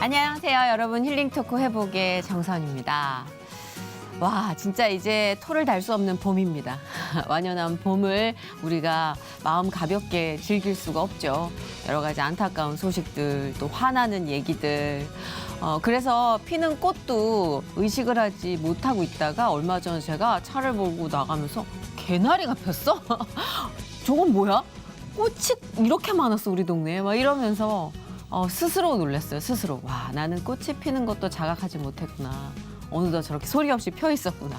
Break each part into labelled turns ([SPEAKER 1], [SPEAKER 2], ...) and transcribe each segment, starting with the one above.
[SPEAKER 1] 안녕하세요, 여러분. 힐링 토크 회복의 정선입니다. 와, 진짜 이제 토를 달 수 없는 봄입니다. 완연한 봄을 우리가 마음 가볍게 즐길 수가 없죠. 여러 가지 안타까운 소식들, 또 화나는 얘기들. 그래서 피는 꽃도 의식을 하지 못하고 있다가 얼마 전에 제가 차를 몰고 나가면서 개나리가 폈어? 저건 뭐야? 꽃이 이렇게 많았어, 우리 동네에. 막 이러면서 스스로 놀랐어요, 스스로. 와, 나는 꽃이 피는 것도 자각하지 못했구나. 어느덧 저렇게 소리 없이 펴 있었구나.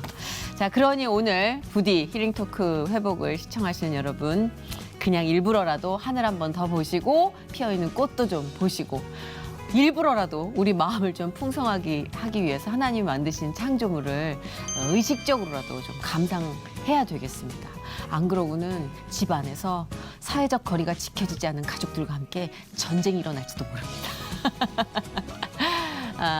[SPEAKER 1] 자, 그러니 오늘 부디 힐링 토크 회복을 시청하시는 여러분, 그냥 일부러라도 하늘 한번 더 보시고 피어 있는 꽃도 좀 보시고 일부러라도 우리 마음을 좀 풍성하게 하기 위해서 하나님이 만드신 창조물을 의식적으로라도 좀 감상해야 되겠습니다. 안 그러고는 집 안에서 사회적 거리가 지켜지지 않은 가족들과 함께 전쟁이 일어날지도 모릅니다.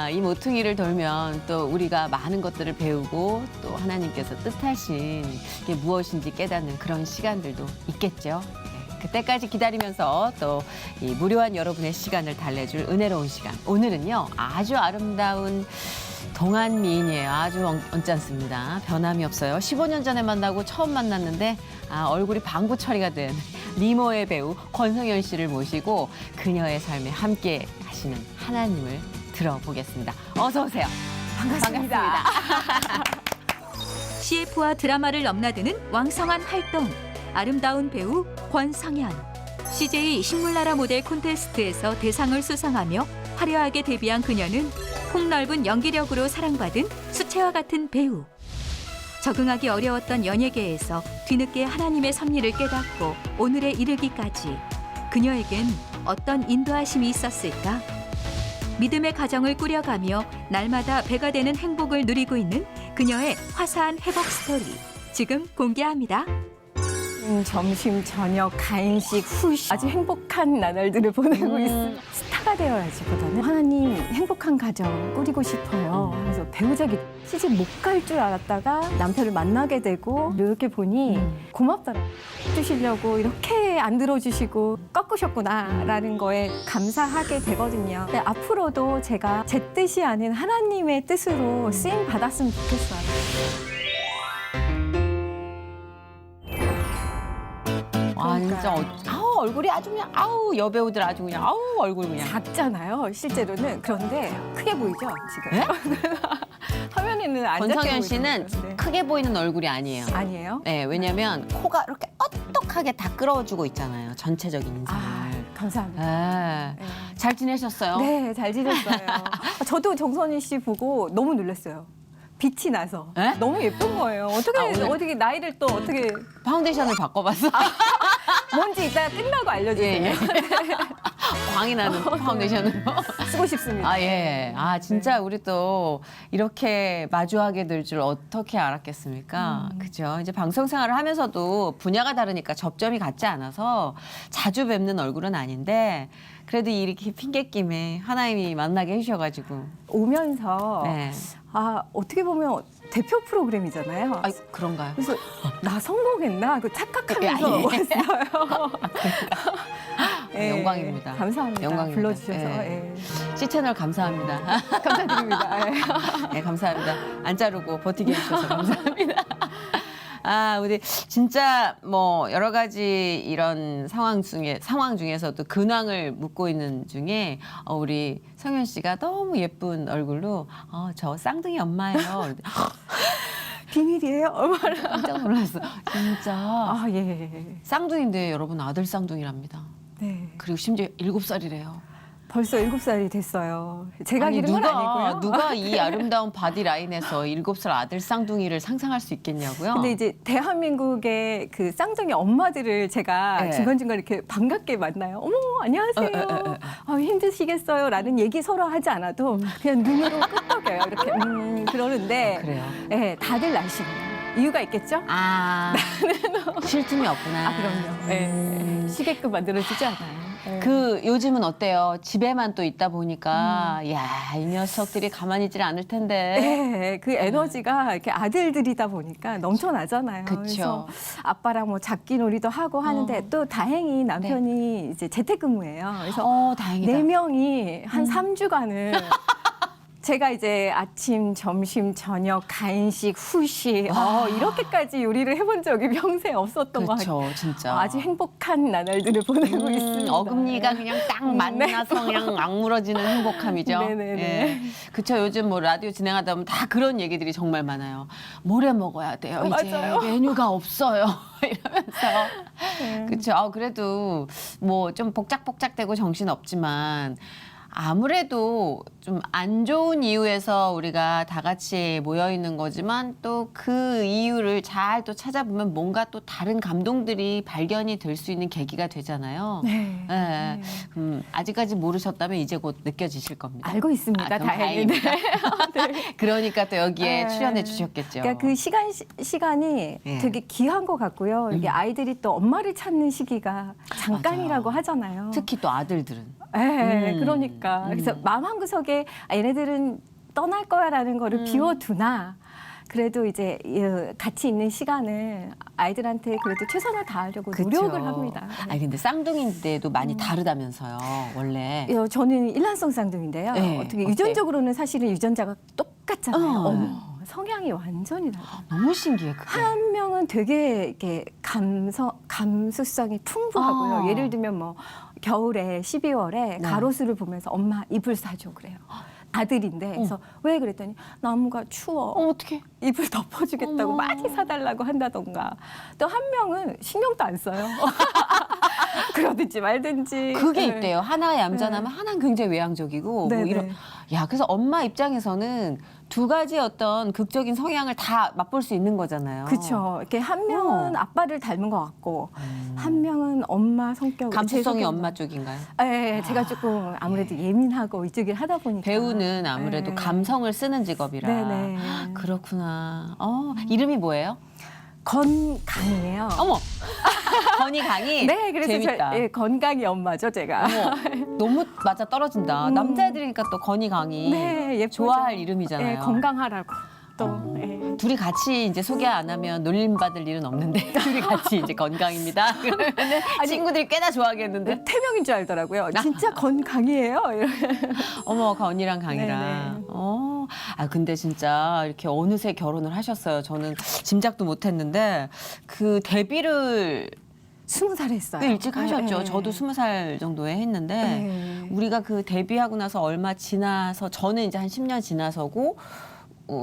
[SPEAKER 1] 이 모퉁이를 돌면 또 우리가 많은 것들을 배우고 또 하나님께서 뜻하신 게 무엇인지 깨닫는 그런 시간들도 있겠죠. 네, 그때까지 기다리면서 또 이 무료한 여러분의 시간을 달래줄 은혜로운 시간. 오늘은요, 아주 아름다운 동안 미인이에요. 아주 언짢습니다. 변함이 없어요. 15년 전에 만나고 처음 만났는데 얼굴이 방구 처리가 된 미모의 배우 권성현 씨를 모시고 그녀의 삶에 함께 하시는 하나님을 들어보겠습니다. 어서 오세요. 반갑습니다.
[SPEAKER 2] CF와 드라마를 넘나드는 왕성한 활동, 아름다운 배우 권성현. CJ 식물나라 모델 콘테스트에서 대상을 수상하며 화려하게 데뷔한 그녀는 폭넓은 연기력으로 사랑받은 수채화 같은 배우. 적응하기 어려웠던 연예계에서 뒤늦게 하나님의 섭리를 깨닫고 오늘에 이르기까지 그녀에겐 어떤 인도하심이 있었을까? 믿음의 가정을 꾸려가며 날마다 배가 되는 행복을 누리고 있는 그녀의 화사한 회복 스토리, 지금 공개합니다.
[SPEAKER 3] 점심, 저녁, 간식, 후식 아주 행복한 나날들을 보내고 있습니다. 스타가 되어야지보다는 하나님 행복한 가정 꾸리고 싶어요. 그래서 배우자기 시집 못 갈 줄 알았다가 남편을 만나게 되고 이렇게 보니 고맙더라고요. 주시려고 이렇게 안 들어주시고 꺾으셨구나라는 거에 감사하게 되거든요. 근데 앞으로도 제가 제 뜻이 아닌 하나님의 뜻으로 쓰임 받았으면 좋겠어요.
[SPEAKER 1] 와, 진짜 얼굴이 아주 그냥 여배우들 아주 그냥 얼굴 그냥.
[SPEAKER 3] 작잖아요, 실제로는. 그런데 크게 보이죠, 지금?
[SPEAKER 1] 네?
[SPEAKER 3] 화면에는 안 작게
[SPEAKER 1] 권성현
[SPEAKER 3] 보이는
[SPEAKER 1] 씨는
[SPEAKER 3] 거예요. 네.
[SPEAKER 1] 크게 보이는 얼굴이 아니에요.
[SPEAKER 3] 아니에요?
[SPEAKER 1] 네, 왜냐면 코가 이렇게 어떡하게 다 끌어주고 있잖아요. 전체적인 인상을.
[SPEAKER 3] 감사합니다.
[SPEAKER 1] 네.
[SPEAKER 3] 네.
[SPEAKER 1] 잘 지내셨어요?
[SPEAKER 3] 네, 잘 지냈어요. 저도 정선희 씨 보고 너무 놀랐어요. 빛이 나서.
[SPEAKER 1] 에?
[SPEAKER 3] 너무 예쁜 거예요. 어떻게 나이를 또 어떻게
[SPEAKER 1] 파운데이션을 바꿔봤어.
[SPEAKER 3] 뭔지 이따 끝나고 알려주세요.
[SPEAKER 1] 예, 예. 광이 나는 파운데이션으로.
[SPEAKER 3] 쓰고 싶습니다.
[SPEAKER 1] 아, 예. 진짜 우리 또 이렇게 마주하게 될 줄 어떻게 알았겠습니까? 그죠? 이제 방송 생활을 하면서도 분야가 다르니까 접점이 같지 않아서 자주 뵙는 얼굴은 아닌데 그래도 이렇게 핑계김에 하나님이 만나게 해주셔가지고.
[SPEAKER 3] 오면서
[SPEAKER 1] 네.
[SPEAKER 3] 어떻게 보면 대표 프로그램이잖아요.
[SPEAKER 1] 그런가요?
[SPEAKER 3] 그래서 나 성공했나? 그 착각하면서
[SPEAKER 1] 예.
[SPEAKER 3] 왔어요. 예,
[SPEAKER 1] 영광입니다.
[SPEAKER 3] 감사합니다.
[SPEAKER 1] 영광입니다.
[SPEAKER 3] 불러주셔서.
[SPEAKER 1] 예.
[SPEAKER 3] 예.
[SPEAKER 1] C채널 감사합니다.
[SPEAKER 3] 감사드립니다. 예.
[SPEAKER 1] 네, 감사합니다. 안 자르고 버티게 해주셔서 감사합니다. 우리 진짜 뭐 여러 가지 이런 상황 중에서도 근황을 묻고 있는 중에 우리 성현 씨가 너무 예쁜 얼굴로 저 쌍둥이 엄마예요.
[SPEAKER 3] 비밀이에요? 얼마나.
[SPEAKER 1] 깜짝 놀랐어. 진짜.
[SPEAKER 3] 예.
[SPEAKER 1] 쌍둥이인데 여러분 아들 쌍둥이랍니다.
[SPEAKER 3] 네.
[SPEAKER 1] 그리고 심지어 7살이래요.
[SPEAKER 3] 벌써 7살이 됐어요. 제가 기른 건 아니고요.
[SPEAKER 1] 누가 이 아름다운 바디 라인에서 7살 아들 쌍둥이를 상상할 수 있겠냐고요?
[SPEAKER 3] 근데 이제 대한민국의 그 쌍둥이 엄마들을 제가
[SPEAKER 1] 네.
[SPEAKER 3] 중간중간 이렇게 반갑게 만나요. 어머, 안녕하세요. 힘드시겠어요? 라는 얘기 서로 하지 않아도 그냥 눈으로 끄덕여요. 이렇게 그러는데
[SPEAKER 1] 그래요.
[SPEAKER 3] 네, 다들 날씬해요. 이유가 있겠죠?
[SPEAKER 1] 쉴 틈이 없구나.
[SPEAKER 3] 그럼요. 네. 쉬게끔 만들어주지 않아요.
[SPEAKER 1] 그 요즘은 어때요? 집에만 또 있다 보니까 야, 이 녀석들이 가만히 있질 않을 텐데.
[SPEAKER 3] 네, 그 에너지가 이렇게 아들들이다 보니까 넘쳐나잖아요.
[SPEAKER 1] 그쵸.
[SPEAKER 3] 그래서 아빠랑 뭐 잡기놀이도 하고 하는데 또 다행히 남편이 이제 재택근무예요. 그래서
[SPEAKER 1] 다행이다.
[SPEAKER 3] 네 명이 한 3주간을 제가 이제 아침, 점심, 저녁, 간식, 후식 이렇게까지 요리를 해본 적이 평생 없었던 것 같아요.
[SPEAKER 1] 그렇죠, 진짜.
[SPEAKER 3] 아주 행복한 나날들을 보내고 있습니다.
[SPEAKER 1] 어금니가 그냥 딱 만나서 그냥 막물어지는 행복함이죠.
[SPEAKER 3] 네네네.
[SPEAKER 1] 예. 그쵸. 요즘 뭐 라디오 진행하다 보면 다 그런 얘기들이 정말 많아요. 모레 먹어야 돼요. 이제
[SPEAKER 3] 맞아요.
[SPEAKER 1] 메뉴가 없어요. 이러면서.
[SPEAKER 3] 네.
[SPEAKER 1] 그쵸. 그래도 뭐 좀 복작복작되고 정신 없지만 아무래도 좀 안 좋은 이유에서 우리가 다 같이 모여 있는 거지만 또 그 이유를 잘 또 찾아보면 뭔가 또 다른 감동들이 발견이 될 수 있는 계기가 되잖아요.
[SPEAKER 3] 네.
[SPEAKER 1] 예. 아직까지 모르셨다면 이제 곧 느껴지실 겁니다.
[SPEAKER 3] 알고 있습니다.
[SPEAKER 1] 그럼
[SPEAKER 3] 다행히. 네.
[SPEAKER 1] 그러니까 또 여기에
[SPEAKER 3] 네.
[SPEAKER 1] 출연해 주셨겠죠.
[SPEAKER 3] 그러니까 그 시간이
[SPEAKER 1] 예.
[SPEAKER 3] 되게 귀한 것 같고요. 이게 아이들이 또 엄마를 찾는 시기가 잠깐이라고
[SPEAKER 1] 맞아요.
[SPEAKER 3] 하잖아요.
[SPEAKER 1] 특히 또 아들들은.
[SPEAKER 3] 네, 그러니까. 그래서
[SPEAKER 1] 음.
[SPEAKER 3] 마음 한구석에 얘네들은 떠날 거야라는 거를 비워두나 그래도 이제 같이 있는 시간을 아이들한테 그래도 최선을 다하려고 노력을 합니다. 네.
[SPEAKER 1] 아니 근데 쌍둥이인데도 많이 다르다면서요. 원래.
[SPEAKER 3] 저는 일란성 쌍둥이인데요.
[SPEAKER 1] 네,
[SPEAKER 3] 어떻게
[SPEAKER 1] 어때?
[SPEAKER 3] 유전적으로는 사실은 유전자가 똑같잖아요.
[SPEAKER 1] 어.
[SPEAKER 3] 어머, 성향이 완전히 달라요.
[SPEAKER 1] 너무 신기해 그게.
[SPEAKER 3] 한 명은 되게 이렇게 감수성이 풍부하고요.
[SPEAKER 1] 아.
[SPEAKER 3] 예를 들면 뭐 겨울에 12월에
[SPEAKER 1] 네.
[SPEAKER 3] 가로수를 보면서 엄마 이불 사줘 그래요. 아들인데 그래서 왜 그랬더니 나무가 추워.
[SPEAKER 1] 어떻게?
[SPEAKER 3] 이불 덮어주겠다고
[SPEAKER 1] 어머.
[SPEAKER 3] 많이 사달라고 한다던가. 또 한 명은 신경도 안 써요. 그러든지 말든지.
[SPEAKER 1] 그게
[SPEAKER 3] 네.
[SPEAKER 1] 있대요. 하나 얌전하면 하나는 굉장히 외향적이고
[SPEAKER 3] 네,
[SPEAKER 1] 뭐 이런.
[SPEAKER 3] 네.
[SPEAKER 1] 야, 그래서 엄마 입장에서는 두 가지 어떤 극적인 성향을 다 맛볼 수 있는 거잖아요.
[SPEAKER 3] 그렇죠. 이렇게 한 명은 아빠를 닮은 것 같고 한 명은 엄마 성격.
[SPEAKER 1] 감수성이 엄마 쪽인가요?
[SPEAKER 3] 네, 제가 조금 아무래도 예민하고 이쪽을 하다 보니까
[SPEAKER 1] 배우는 아무래도
[SPEAKER 3] 네.
[SPEAKER 1] 감성을 쓰는 직업이라.
[SPEAKER 3] 네네.
[SPEAKER 1] 그렇구나. 이름이 뭐예요?
[SPEAKER 3] 건강이에요.
[SPEAKER 1] 어머, 건이 강이.
[SPEAKER 3] 네, 그래서
[SPEAKER 1] 재밌다.
[SPEAKER 3] 건강이 엄마죠, 제가.
[SPEAKER 1] 어머, 너무 맞아 떨어진다. 남자애들이니까 또 건이 강이
[SPEAKER 3] 네, 예쁘죠.
[SPEAKER 1] 좋아할 이름이잖아요.
[SPEAKER 3] 네, 건강하라고 또. 네.
[SPEAKER 1] 둘이 같이 이제 소개 안 하면 놀림받을 일은 없는데 둘이 같이 이제 건강입니다. 그러면 친구들이 꽤나 좋아하겠는데.
[SPEAKER 3] 태명인 줄 알더라고요. 진짜 건강이에요.
[SPEAKER 1] 어머, 건이랑 강이랑.
[SPEAKER 3] 네네.
[SPEAKER 1] 근데 진짜 이렇게 어느새 결혼을 하셨어요. 저는 짐작도 못했는데 그 데뷔를
[SPEAKER 3] 20살 했어요.
[SPEAKER 1] 꽤 일찍 하셨죠.
[SPEAKER 3] 네.
[SPEAKER 1] 저도 20살 정도에 했는데
[SPEAKER 3] 네.
[SPEAKER 1] 우리가 그 데뷔하고 나서 얼마 지나서 저는 이제 한 10년 지나서고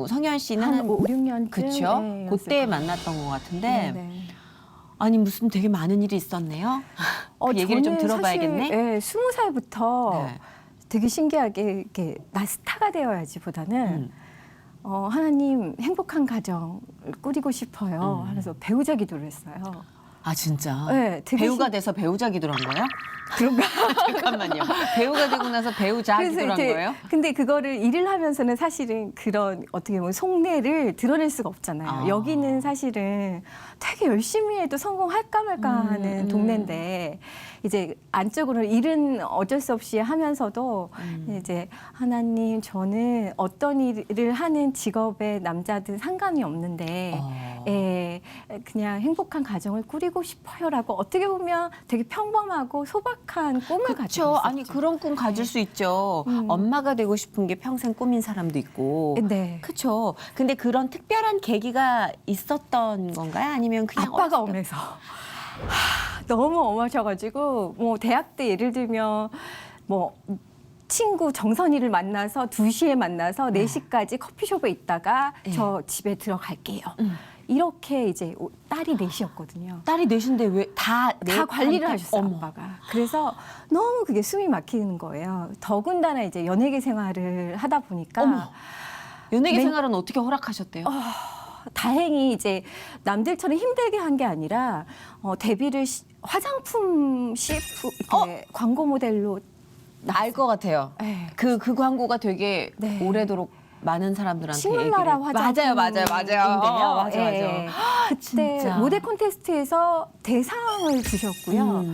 [SPEAKER 1] 성현 씨는
[SPEAKER 3] 한 5, 6년쯤.
[SPEAKER 1] 그쵸?
[SPEAKER 3] 네,
[SPEAKER 1] 그때
[SPEAKER 3] 였을
[SPEAKER 1] 만났던 것 같은데
[SPEAKER 3] 거예요. 네네.
[SPEAKER 1] 아니 무슨 되게 많은 일이 있었네요. 그 얘기를 좀
[SPEAKER 3] 저는
[SPEAKER 1] 들어봐야겠네.
[SPEAKER 3] 사실, 네, 20살부터
[SPEAKER 1] 네.
[SPEAKER 3] 되게 신기하게 이렇게 나 스타가 되어야지보다는
[SPEAKER 1] 음.
[SPEAKER 3] 하나님 행복한 가정을 꾸리고 싶어요. 하면서 배우자 기도를 했어요.
[SPEAKER 1] 아 진짜?
[SPEAKER 3] 네, 되게
[SPEAKER 1] 배우가 돼서 배우자 기도를 한 거예요?
[SPEAKER 3] 그런가?
[SPEAKER 1] 잠깐만요. 배우가 되고 나서 배우자 기도를 한 거예요?
[SPEAKER 3] 근데 그거를 일을 하면서는 사실은 그런 어떻게 보면 속내를 드러낼 수가 없잖아요.
[SPEAKER 1] 아.
[SPEAKER 3] 여기는 사실은 되게 열심히 해도 성공할까 말까 하는 동네인데 이제 안쪽으로는 일은 어쩔 수 없이 하면서도 이제 하나님 저는 어떤 일을 하는 직업의 남자든 상관이 없는데 예, 그냥 행복한 가정을 꾸리고 싶어요라고 어떻게 보면 되게 평범하고 소박한 꿈을 가지고
[SPEAKER 1] 그렇죠.
[SPEAKER 3] 있었죠.
[SPEAKER 1] 아니 그런 꿈 가질 수 있죠. 엄마가 되고 싶은 게 평생 꿈인 사람도 있고.
[SPEAKER 3] 네.
[SPEAKER 1] 그렇죠. 근데 그런 특별한 계기가 있었던 건가요? 아니면 그냥
[SPEAKER 3] 아빠가
[SPEAKER 1] 어떻게-
[SPEAKER 3] 엄해서 너무 엄하셔가지고 뭐 대학 때 예를 들면 뭐 친구 정선이를 만나서 2시에 만나서 4시까지 커피숍에 있다가 저 집에 들어갈게요. 이렇게 이제 딸이 넷이었거든요.
[SPEAKER 1] 딸이 넷인데 왜 다
[SPEAKER 3] 다 관리를 하셨어요,
[SPEAKER 1] 어머.
[SPEAKER 3] 아빠가. 그래서 너무 그게 숨이 막히는 거예요. 더군다나 이제 연예계 생활을 하다 보니까
[SPEAKER 1] 어머. 연예계
[SPEAKER 3] 네.
[SPEAKER 1] 생활은 어떻게 허락하셨대요?
[SPEAKER 3] 다행히 이제 남들처럼 힘들게 한 게 아니라 데뷔를 화장품 CF 이렇게 광고 모델로
[SPEAKER 1] 알 것 같아요.
[SPEAKER 3] 네.
[SPEAKER 1] 그 광고가 되게
[SPEAKER 3] 네.
[SPEAKER 1] 오래도록 많은 사람들한테
[SPEAKER 3] 식물나라
[SPEAKER 1] 얘기를-
[SPEAKER 3] 화장품
[SPEAKER 1] 맞아요.
[SPEAKER 3] 맞아.
[SPEAKER 1] 맞아.
[SPEAKER 3] 그때
[SPEAKER 1] 진짜.
[SPEAKER 3] 모델 콘테스트에서 대상을 주셨고요.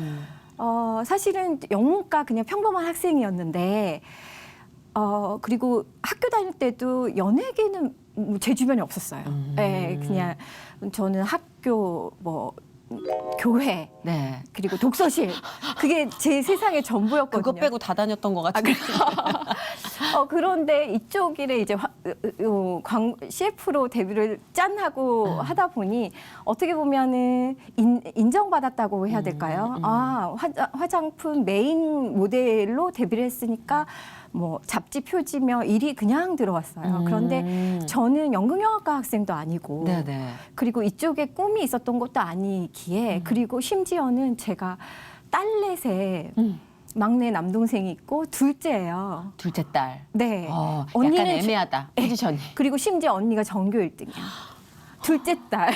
[SPEAKER 3] 사실은 영문과 그냥 평범한 학생이었는데 그리고 학교 다닐 때도 연예계는 제 주변에 없었어요. 네, 그냥 저는 학교 뭐 교회
[SPEAKER 1] 네.
[SPEAKER 3] 그리고 독서실 그게 제 세상의 전부였거든요.
[SPEAKER 1] 그거 빼고 다 다녔던 것 같은데.
[SPEAKER 3] 그런데 이쪽 일에 이제 CF로 데뷔를 짠하고 하다 보니 어떻게 보면은 인정받았다고 해야 될까요? 화장품 메인 모델로 데뷔를 했으니까 뭐 잡지 표지며 일이 그냥 들어왔어요. 그런데 저는 연극영화과 학생도 아니고
[SPEAKER 1] 네네.
[SPEAKER 3] 그리고 이쪽에 꿈이 있었던 것도 아니기에 그리고 심지어는 제가 딸넷에 막내 남동생이 있고 둘째예요.
[SPEAKER 1] 둘째 딸.
[SPEAKER 3] 네.
[SPEAKER 1] 약간
[SPEAKER 3] 언니는
[SPEAKER 1] 애매하다. 포지션이.
[SPEAKER 3] 그리고 심지어 언니가 전교 1등이야. 둘째 딸.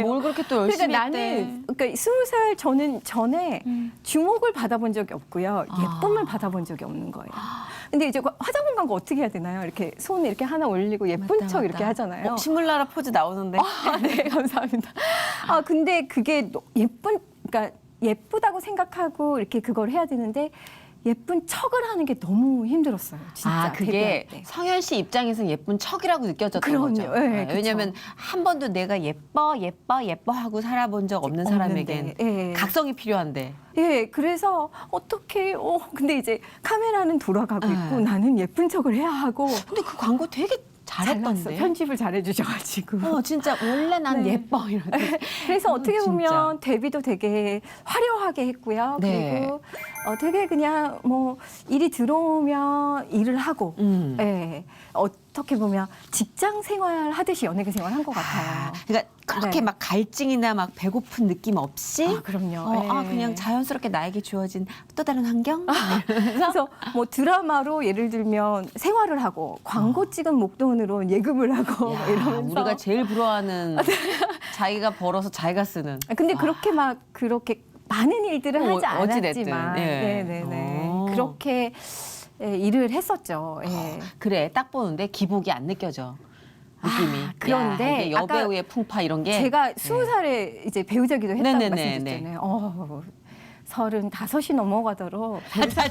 [SPEAKER 1] 뭘 그렇게 또 열심히
[SPEAKER 3] 그러니까
[SPEAKER 1] 했대.
[SPEAKER 3] 나는 그러니까 20살 저는 전에 주목을 받아본 적이 없고요. 예쁨을 받아본 적이 없는 거예요. 근데 이제 화장품 광고 어떻게 해야 되나요? 이렇게 손 이렇게 하나 올리고 예쁜
[SPEAKER 1] 맞다,
[SPEAKER 3] 척
[SPEAKER 1] 맞다.
[SPEAKER 3] 이렇게 하잖아요.
[SPEAKER 1] 식물나라 포즈 나오는데.
[SPEAKER 3] 네, 감사합니다. 근데 그게 그러니까 예쁘다고 생각하고 이렇게 그걸 해야 되는데 예쁜 척을 하는 게 너무 힘들었어요. 진짜.
[SPEAKER 1] 그게
[SPEAKER 3] 데뷔할 때.
[SPEAKER 1] 성현 씨 입장에서는 예쁜 척이라고 느껴졌던
[SPEAKER 3] 그럼요.
[SPEAKER 1] 거죠.
[SPEAKER 3] 네, 그쵸.
[SPEAKER 1] 왜냐하면 한 번도 내가 예뻐 하고 살아본 적 없는 사람에겐
[SPEAKER 3] 없는데, 예.
[SPEAKER 1] 각성이 필요한데.
[SPEAKER 3] 예, 그래서 어떻게 근데 이제 카메라는 돌아가고 있고 나는 예쁜 척을 해야 하고
[SPEAKER 1] 근데 그 광고 되게 잘했던데.
[SPEAKER 3] 잘났어. 편집을 잘해주셔가지고.
[SPEAKER 1] 진짜 원래 난
[SPEAKER 3] 네.
[SPEAKER 1] 예뻐 이러는데.
[SPEAKER 3] 그래서 어떻게
[SPEAKER 1] 진짜.
[SPEAKER 3] 보면 데뷔도 되게 화려하게 했고요.
[SPEAKER 1] 네.
[SPEAKER 3] 그리고 되게 그냥 뭐 일이 들어오면 일을 하고, 예. 어떻게 보면 직장 생활 하듯이 연예계 생활 한 것 같아요.
[SPEAKER 1] 그러니까 그렇게
[SPEAKER 3] 네.
[SPEAKER 1] 막 갈증이나 막 배고픈 느낌 없이
[SPEAKER 3] 그럼요. 예.
[SPEAKER 1] 그냥 자연스럽게 나에게 주어진 또 다른 환경?
[SPEAKER 3] 그래서 뭐 드라마로 예를 들면 생활을 하고 광고 찍은 목돈으로 예금을 하고
[SPEAKER 1] 야,
[SPEAKER 3] 이러면서
[SPEAKER 1] 우리가 제일 부러워하는 자기가 벌어서 자기가 쓰는.
[SPEAKER 3] 근데 그렇게 막 그렇게 많은 일들을 하지
[SPEAKER 1] 어찌됐든,
[SPEAKER 3] 않았지만
[SPEAKER 1] 예.
[SPEAKER 3] 네네네 그렇게 일을 했었죠. 예.
[SPEAKER 1] 그래 딱 보는데 기복이 안 느껴져 느낌이.
[SPEAKER 3] 그런데
[SPEAKER 1] 야, 이게 여배우의 풍파 이런 게
[SPEAKER 3] 제가 20살에 이제 배우자기도 했다고
[SPEAKER 1] 네네네,
[SPEAKER 3] 말씀드렸잖아요. 35이 넘어가도록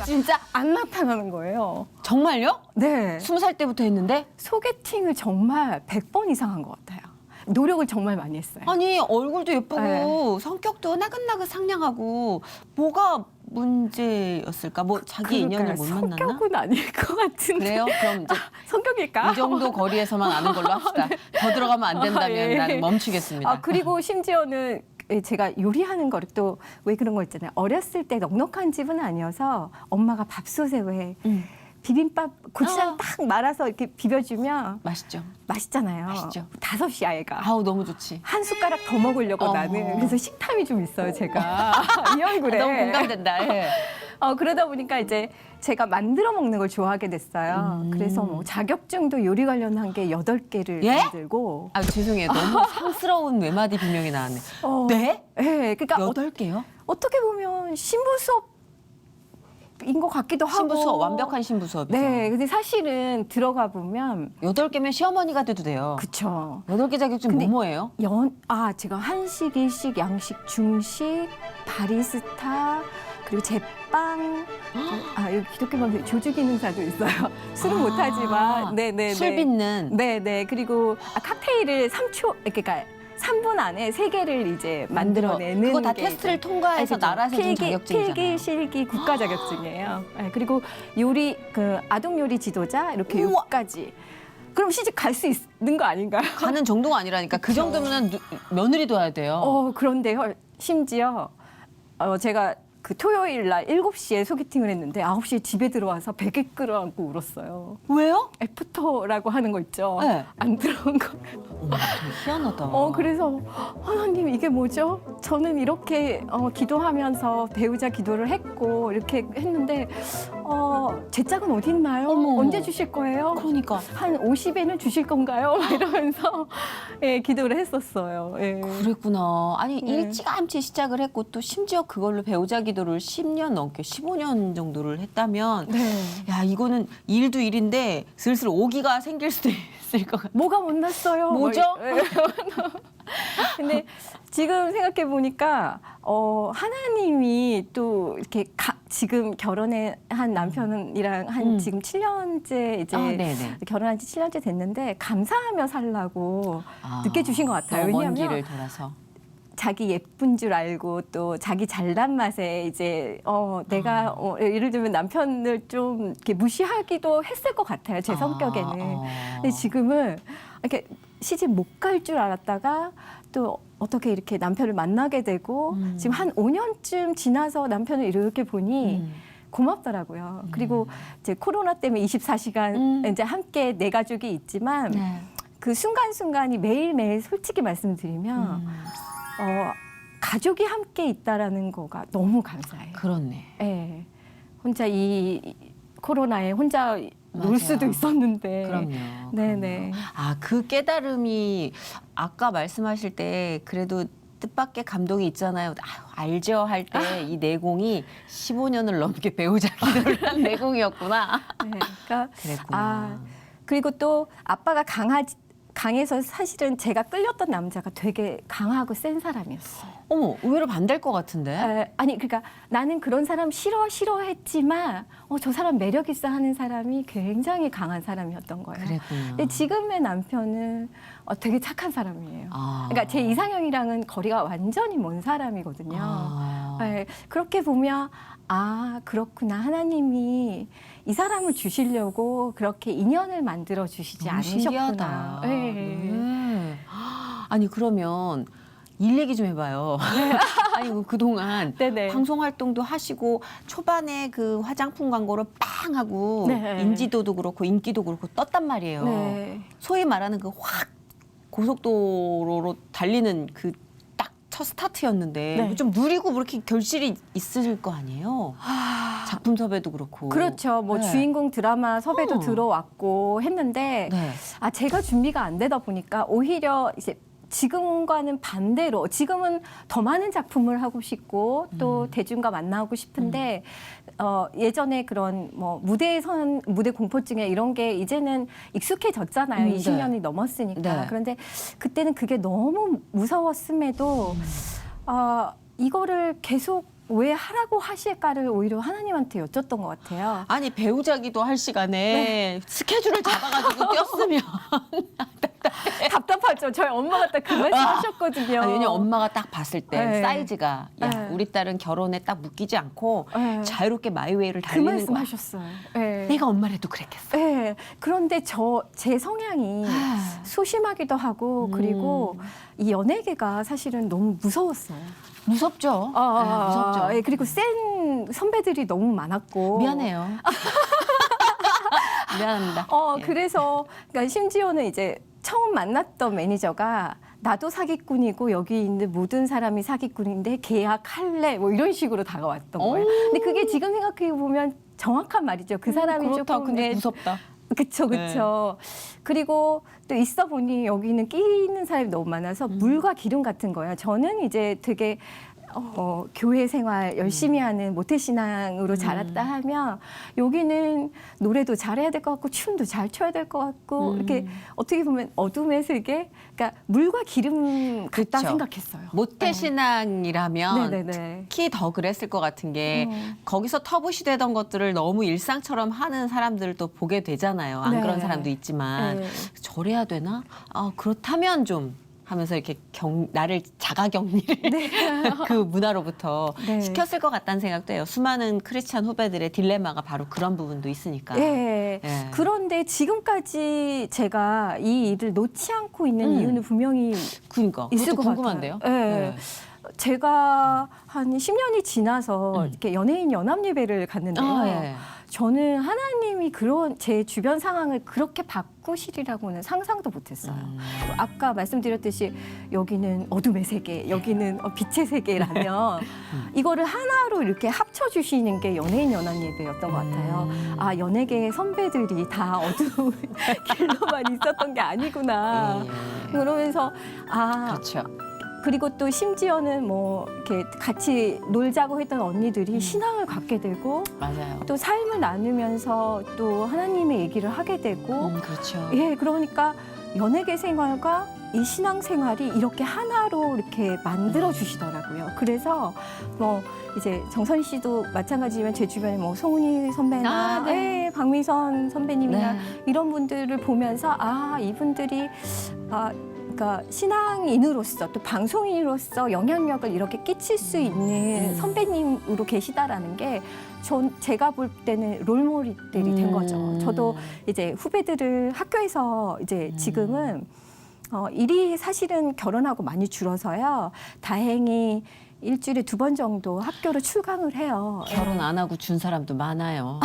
[SPEAKER 1] 진짜
[SPEAKER 3] 안 나타나는 거예요.
[SPEAKER 1] 정말요?
[SPEAKER 3] 네.
[SPEAKER 1] 20살 때부터 했는데
[SPEAKER 3] 소개팅을 정말 100번 이상 한 것 같아요. 노력을 정말 많이 했어요.
[SPEAKER 1] 아니 얼굴도 예쁘고
[SPEAKER 3] 네.
[SPEAKER 1] 성격도 나긋나긋 상냥하고 뭐가 문제였을까? 뭐 자기 인연을 못 만났나?
[SPEAKER 3] 성격은 아닐 것 같은데.
[SPEAKER 1] 그래요? 그럼 이제
[SPEAKER 3] 성격일까?
[SPEAKER 1] 이 정도 거리에서만 아는 걸로 합시다. 더 들어가면 안 된다면
[SPEAKER 3] 예.
[SPEAKER 1] 나는 멈추겠습니다.
[SPEAKER 3] 그리고 심지어는 제가 요리하는 거를 또 왜 그런 거 있잖아요. 어렸을 때 넉넉한 집은 아니어서 엄마가 밥솥에 왜 비빔밥 고추장 딱 말아서 이렇게 비벼주면
[SPEAKER 1] 맛있죠?
[SPEAKER 3] 맛있잖아요.
[SPEAKER 1] 맛있죠.
[SPEAKER 3] 5시 아이가.
[SPEAKER 1] 아우 너무 좋지.
[SPEAKER 3] 한 숟가락 더 먹으려고 나는. 그래서 식탐이 좀 있어요, 제가. 이 얼굴에.
[SPEAKER 1] 너무 공감된다. 예.
[SPEAKER 3] 그러다 보니까 이제 제가 만들어 먹는 걸 좋아하게 됐어요. 그래서 뭐 자격증도 요리 관련한 게 8개를
[SPEAKER 1] 예?
[SPEAKER 3] 만들고.
[SPEAKER 1] 죄송해요. 너무 상스러운 외마디 비명이 나왔네. 네?
[SPEAKER 3] 네, 그러니까
[SPEAKER 1] 8개요?
[SPEAKER 3] 어떻게 보면 신부 수업인 것 같기도 하고.
[SPEAKER 1] 신부 수업, 완벽한 신부 수업이죠.
[SPEAKER 3] 네, 근데 사실은 들어가 보면
[SPEAKER 1] 8개면 시어머니가 돼도 돼요.
[SPEAKER 3] 그쵸.
[SPEAKER 1] 8개 자격증
[SPEAKER 3] 근데
[SPEAKER 1] 뭐예요?
[SPEAKER 3] 제가 한식, 일식, 양식, 중식, 바리스타, 그리고 제빵, 여기 기독교 방송에 조주기능사도 있어요. 술은 못하지만, 네네네.
[SPEAKER 1] 술 빚는.
[SPEAKER 3] 네네. 그리고 칵테일을 3초, 그러니까 3분 안에 3개를 이제 만들어내는.
[SPEAKER 1] 그거 다
[SPEAKER 3] 게
[SPEAKER 1] 테스트를
[SPEAKER 3] 이제
[SPEAKER 1] 통과해서
[SPEAKER 3] 알겠죠?
[SPEAKER 1] 나라에서 준 자격증이잖아요.
[SPEAKER 3] 필기, 실기, 국가 자격증이에요. 네, 그리고 요리, 아동 요리 지도자, 이렇게
[SPEAKER 1] 우와.
[SPEAKER 3] 6가지. 그럼 시집 갈 수 있는 거 아닌가요?
[SPEAKER 1] 가는 정도가 아니라니까. 그 정도면 며느리 둬야 돼요.
[SPEAKER 3] 그런데요, 심지어 제가 그 토요일 날 7시에 소개팅을 했는데 9시에 집에 들어와서 베개 끌어안고 울었어요.
[SPEAKER 1] 왜요?
[SPEAKER 3] 애프터라고 하는 거 있죠?
[SPEAKER 1] 네.
[SPEAKER 3] 안 들어온 거.
[SPEAKER 1] 어머, 되게 희한하다.
[SPEAKER 3] 그래서 하나님 이게 뭐죠? 저는 이렇게 기도하면서 배우자 기도를 했고 이렇게 했는데 제 짝은 어디 있나요?
[SPEAKER 1] 어머.
[SPEAKER 3] 언제 주실 거예요?
[SPEAKER 1] 그러니까.
[SPEAKER 3] 한 50에는 주실 건가요? 막 이러면서 기도를 했었어요. 예.
[SPEAKER 1] 그랬구나. 아니
[SPEAKER 3] 네.
[SPEAKER 1] 일찌감치 시작을 했고 또 심지어 그걸로 배우자 기도를 10년 넘게 15년 정도를 했다면
[SPEAKER 3] 네.
[SPEAKER 1] 야 이거는 일도 일인데 슬슬 오기가 생길 수도 있을 것 같아.
[SPEAKER 3] 뭐가 못났어요?
[SPEAKER 1] 뭐죠?
[SPEAKER 3] 뭐, 근데 지금 생각해 보니까 하나님이 또 이렇게 지금 한 남편이랑 한 지금 7년째 이제
[SPEAKER 1] 네네.
[SPEAKER 3] 결혼한 지 7년째 됐는데 감사하며 살라고 늦게 주신 것 같아요.
[SPEAKER 1] 먼
[SPEAKER 3] 왜냐하면
[SPEAKER 1] 길을 돌아서.
[SPEAKER 3] 자기 예쁜 줄 알고 또 자기 잘난 맛에 이제 내가 예를 들면 남편을 좀 이렇게 무시하기도 했을 것 같아요. 제 성격에는. 근데 지금은 이렇게 시집 못 갈 줄 알았다가 또 어떻게 이렇게 남편을 만나게 되고 지금 한 5년쯤 지나서 남편을 이렇게 보니 고맙더라고요. 그리고 이제 코로나 때문에 24시간 이제 함께 내 가족이 있지만
[SPEAKER 1] 네.
[SPEAKER 3] 그 순간순간이 매일매일 솔직히 말씀드리면 가족이 함께 있다라는 거가 너무 감사해요.
[SPEAKER 1] 그렇네.
[SPEAKER 3] 예. 혼자 이 코로나에 혼자 놀
[SPEAKER 1] 맞아요.
[SPEAKER 3] 수도 있었는데.
[SPEAKER 1] 그럼요.
[SPEAKER 3] 네네.
[SPEAKER 1] 그 깨달음이 아까 말씀하실 때 그래도 뜻밖의 감동이 있잖아요. 알죠 할 때 이 내공이 15년을 넘게 배우자 기도를 한 내공이었구나.
[SPEAKER 3] 네. 그러니까
[SPEAKER 1] 그랬구나.
[SPEAKER 3] 그리고 또 아빠가 강해서 사실은 제가 끌렸던 남자가 되게 강하고 센 사람이었어요.
[SPEAKER 1] 어머, 의외로 반대일 것 같은데?
[SPEAKER 3] 아니 그러니까 나는 그런 사람 싫어했지만 저 사람 매력 있어 하는 사람이 굉장히 강한 사람이었던 거예요.
[SPEAKER 1] 그랬구나.
[SPEAKER 3] 근데 지금의 남편은 되게 착한 사람이에요. 그러니까 제 이상형이랑은 거리가 완전히 먼 사람이거든요. 네, 그렇게 보면 그렇구나. 하나님이 이 사람을 주시려고 그렇게 인연을 만들어 주시지
[SPEAKER 1] 너무
[SPEAKER 3] 않으셨구나.
[SPEAKER 1] 신기하다.
[SPEAKER 3] 네.
[SPEAKER 1] 아니 그러면 일 얘기 좀 해봐요. 아니 그동안
[SPEAKER 3] 네네.
[SPEAKER 1] 방송 활동도 하시고 초반에 그 화장품 광고를 빵 하고
[SPEAKER 3] 네.
[SPEAKER 1] 인지도도 그렇고 인기도 그렇고 떴단 말이에요.
[SPEAKER 3] 네.
[SPEAKER 1] 소위 말하는 그 확 고속도로로 달리는 그 딱 첫 스타트였는데
[SPEAKER 3] 네.
[SPEAKER 1] 좀 누리고 그렇게 결실이 있으실 거 아니에요? 작품 섭외도 그렇고.
[SPEAKER 3] 그렇죠. 뭐
[SPEAKER 1] 네.
[SPEAKER 3] 주인공 드라마 섭외도
[SPEAKER 1] 어.
[SPEAKER 3] 들어왔고 했는데
[SPEAKER 1] 네.
[SPEAKER 3] 제가 준비가 안 되다 보니까 오히려 이제 지금과는 반대로 지금은 더 많은 작품을 하고 싶고 또 대중과 만나고 싶은데 예전에 그런 뭐 무대 공포증에 이런 게 이제는 익숙해졌잖아요. 20년이 넘었으니까.
[SPEAKER 1] 네.
[SPEAKER 3] 그런데 그때는 그게 너무 무서웠음에도 이거를 계속 왜 하라고 하실까를 오히려 하나님한테 여쭸던 것 같아요.
[SPEAKER 1] 아니 배우자기도 할 시간에 스케줄을 잡아가지고 뛰었으면
[SPEAKER 3] 답답하죠. 저희 엄마가 딱 그 말씀 하셨거든요.
[SPEAKER 1] 아니, 왜냐면 엄마가 딱 봤을 때
[SPEAKER 3] 네.
[SPEAKER 1] 사이즈가 야
[SPEAKER 3] 네.
[SPEAKER 1] 우리 딸은 결혼에 딱 묶이지 않고
[SPEAKER 3] 네.
[SPEAKER 1] 자유롭게 마이웨이를
[SPEAKER 3] 그
[SPEAKER 1] 달리는
[SPEAKER 3] 말씀
[SPEAKER 1] 거야.
[SPEAKER 3] 하셨어요. 네.
[SPEAKER 1] 내가 엄마라도 그랬겠어.
[SPEAKER 3] 네. 그런데 제 성향이 소심하기도 하고 그리고 이 연예계가 사실은 너무 무서웠어요.
[SPEAKER 1] 무섭죠. 네, 무섭죠.
[SPEAKER 3] 예, 그리고 센 선배들이 너무 많았고.
[SPEAKER 1] 미안해요. 미안합니다. 예.
[SPEAKER 3] 그래서 그러니까 심지어는 이제 처음 만났던 매니저가 나도 사기꾼이고 여기 있는 모든 사람이 사기꾼인데 계약할래 뭐 이런 식으로 다가왔던 거예요. 근데 그게 지금 생각해 보면 정확한 말이죠. 그 사람이
[SPEAKER 1] 그렇다.
[SPEAKER 3] 조금
[SPEAKER 1] 근데 무섭다.
[SPEAKER 3] 그쵸. 그리고 또 있어 보니 여기는 끼는 사람이 너무 많아서 물과 기름 같은 거예요. 저는 이제 되게 교회 생활 열심히 하는 모태신앙으로 자랐다 하면 여기는 노래도 잘해야 될 것 같고 춤도 잘 춰야 될 것 같고 이렇게 어떻게 보면 어둠의 세계, 그러니까 물과 기름 같다
[SPEAKER 1] 그쵸.
[SPEAKER 3] 생각했어요.
[SPEAKER 1] 모태신앙이라면
[SPEAKER 3] 네네네.
[SPEAKER 1] 특히 더 그랬을 것 같은 게 거기서 터부시 되던 것들을 너무 일상처럼 하는 사람들도 보게 되잖아요. 안
[SPEAKER 3] 네.
[SPEAKER 1] 그런 사람도 있지만
[SPEAKER 3] 네.
[SPEAKER 1] 저래야 되나? 그렇다면 좀 하면서 이렇게 나를 자가격리를 그 문화로부터
[SPEAKER 3] 네.
[SPEAKER 1] 시켰을 것 같다는 생각도 해요. 수많은 크리스찬 후배들의 딜레마가 바로 그런 부분도 있으니까.
[SPEAKER 3] 예.
[SPEAKER 1] 예.
[SPEAKER 3] 그런데 지금까지 제가 이 일을 놓지 않고 있는 이유는 분명히
[SPEAKER 1] 그러니까
[SPEAKER 3] 있을
[SPEAKER 1] 그것도
[SPEAKER 3] 것
[SPEAKER 1] 궁금한데요.
[SPEAKER 3] 같아요. 예. 제가 한 10년이 지나서 이렇게 연예인 연합 예배를 갔는데요.
[SPEAKER 1] 예.
[SPEAKER 3] 저는 하나님이 그런 제 주변 상황을 그렇게 바꾸시리라고는 상상도 못했어요. 아까 말씀드렸듯이 여기는 어둠의 세계, 여기는 빛의 세계라면 이거를 하나로 이렇게 합쳐주시는 게 연예인 연합 예배였던 것 같아요. 연예계 선배들이 다 어두운 길로만 있었던 게 아니구나.
[SPEAKER 1] 예.
[SPEAKER 3] 그러면서
[SPEAKER 1] 그렇죠.
[SPEAKER 3] 그리고 또 심지어는 뭐 이렇게 같이 놀자고 했던 언니들이 신앙을 갖게 되고
[SPEAKER 1] 맞아요.
[SPEAKER 3] 또 삶을 나누면서 또 하나님의 얘기를 하게 되고
[SPEAKER 1] 그렇죠.
[SPEAKER 3] 예, 그러니까 연예계 생활과 이 신앙생활이 이렇게 하나로 이렇게 만들어 주시더라고요. 그래서 뭐 이제 정선희 씨도 마찬가지지만 제 주변에 뭐 송은이 선배나
[SPEAKER 1] 아, 네.
[SPEAKER 3] 예, 박미선 선배님이나
[SPEAKER 1] 네.
[SPEAKER 3] 이런 분들을 보면서 이분들이 그러니까 신앙인으로서 또 방송인으로서 영향력을 이렇게 끼칠 수 있는 선배님으로 계시다라는 게 제가 볼 때는 롤모델이 된 거죠. 저도 이제 후배들을 학교에서 이제 지금은 일이 사실은 결혼하고 많이 줄어서요. 다행히 일주일에 2번 정도 학교를 출강을 해요.
[SPEAKER 1] 결혼 안 하고 준 사람도 많아요.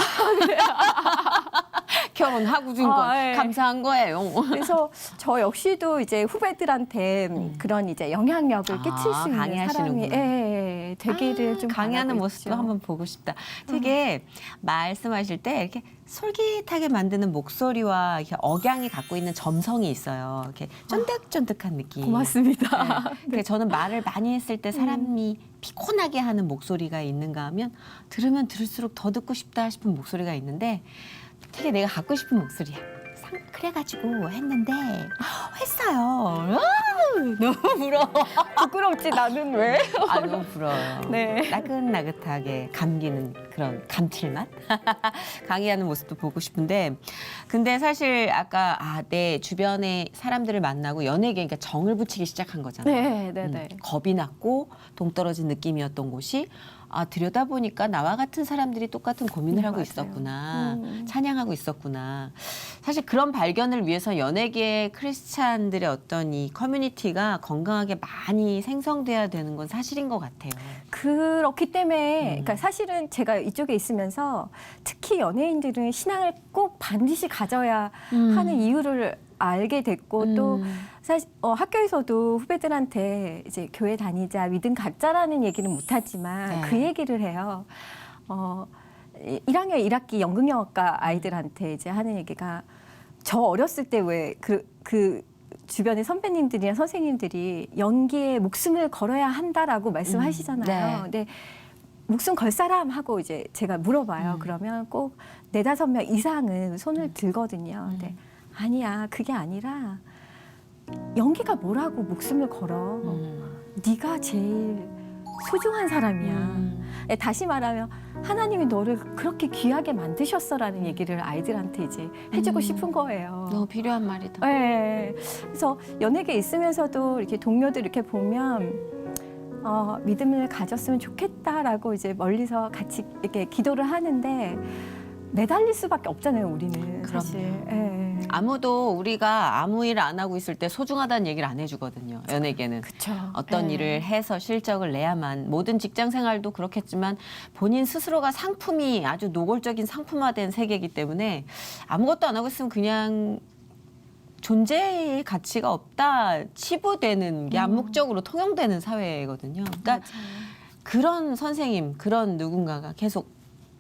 [SPEAKER 1] 결혼하고 준 거
[SPEAKER 3] 예.
[SPEAKER 1] 감사한 거예요.
[SPEAKER 3] 그래서 저 역시도 이제 후배들한테 그런 이제 영향력을 끼칠 수 있는 사람이
[SPEAKER 1] 강의하시는구나.
[SPEAKER 3] 되기를 좀
[SPEAKER 1] 강의하는
[SPEAKER 3] 바라고
[SPEAKER 1] 모습도
[SPEAKER 3] 있죠.
[SPEAKER 1] 한번 보고 싶다. 되게 말씀하실 때 이렇게 솔깃하게 만드는 목소리와 이렇게 억양이 갖고 있는 점성이 있어요. 이렇게 쫀득쫀득한 느낌.
[SPEAKER 3] 고맙습니다.
[SPEAKER 1] 네. 저는 말을 많이 했을 때 사람이 피곤하게 하는 목소리가 있는가 하면 들으면 들을수록 더 듣고 싶다 싶은 목소리가 있는데 되게 내가 갖고 싶은 목소리야. 그래가지고 했는데 했어요. 너무 부러워.
[SPEAKER 3] 부끄럽지 나는 왜?
[SPEAKER 1] 너무 부러워요.
[SPEAKER 3] 네.
[SPEAKER 1] 나긋나긋하게 감기는 그런 감칠맛? 강의하는 모습도 보고 싶은데 근데 사실 아까 내 주변의 사람들을 만나고 연예계 그러니까 정을 붙이기 시작한 거잖아요.
[SPEAKER 3] 네.
[SPEAKER 1] 겁이 났고 동떨어진 느낌이었던 곳이 들여다보니까 나와 같은 사람들이 똑같은 고민을 하고
[SPEAKER 3] 맞아요.
[SPEAKER 1] 있었구나. 찬양하고 있었구나. 사실 그런 발견을 위해서 연예계 크리스찬들의 어떤 이 커뮤니티가 건강하게 많이 생성돼야 되는 건 사실인 것 같아요.
[SPEAKER 3] 그렇기 때문에 그러니까 사실은 제가 이쪽에 있으면서 특히 연예인들은 신앙을 꼭 반드시 가져야 하는 이유를 알게 됐고 또 사실 학교에서도 후배들한테 이제 교회 다니자 믿음 갖자라는 얘기는 못하지만
[SPEAKER 1] 네.
[SPEAKER 3] 그 얘기를 해요. 1학년 1학기 연극영화과 아이들한테 이제 하는 얘기가 저 어렸을 때 왜 그 주변의 선배님들이나 선생님들이 연기에 목숨을 걸어야 한다라고 말씀하시잖아요.
[SPEAKER 1] 네.
[SPEAKER 3] 근데 목숨 걸 사람 하고 이제 제가 물어봐요. 그러면 꼭 4-5명 이상은 손을 들거든요. 근데 아니야, 그게 아니라 연기가 뭐라고 목숨을 걸어. 네가 제일 소중한 사람이야. 다시 말하면 하나님이 너를 그렇게 귀하게 만드셨어라는 얘기를 아이들한테 이제 해주고 싶은 거예요.
[SPEAKER 1] 너무 필요한 말이다.
[SPEAKER 3] 네. 그래서 연예계에 있으면서도 이렇게 동료들 이렇게 보면 믿음을 가졌으면 좋겠다라고 이제 멀리서 같이 이렇게 기도를 하는데 매달릴 수밖에 없잖아요, 우리는. 사실. 예.
[SPEAKER 1] 아무도 우리가 아무 일 안 하고 있을 때 소중하다는 얘기를 안 해주거든요. 연예계는.
[SPEAKER 3] 그쵸.
[SPEAKER 1] 어떤
[SPEAKER 3] 예.
[SPEAKER 1] 일을 해서 실적을 내야만 모든 직장 생활도 그렇겠지만 본인 스스로가 상품이 아주 노골적인 상품화된 세계이기 때문에 아무것도 안 하고 있으면 그냥 존재의 가치가 없다 치부되는 게 암묵적으로 통용되는 사회거든요. 그러니까
[SPEAKER 3] 맞아요.
[SPEAKER 1] 그런 선생님, 그런 누군가가 계속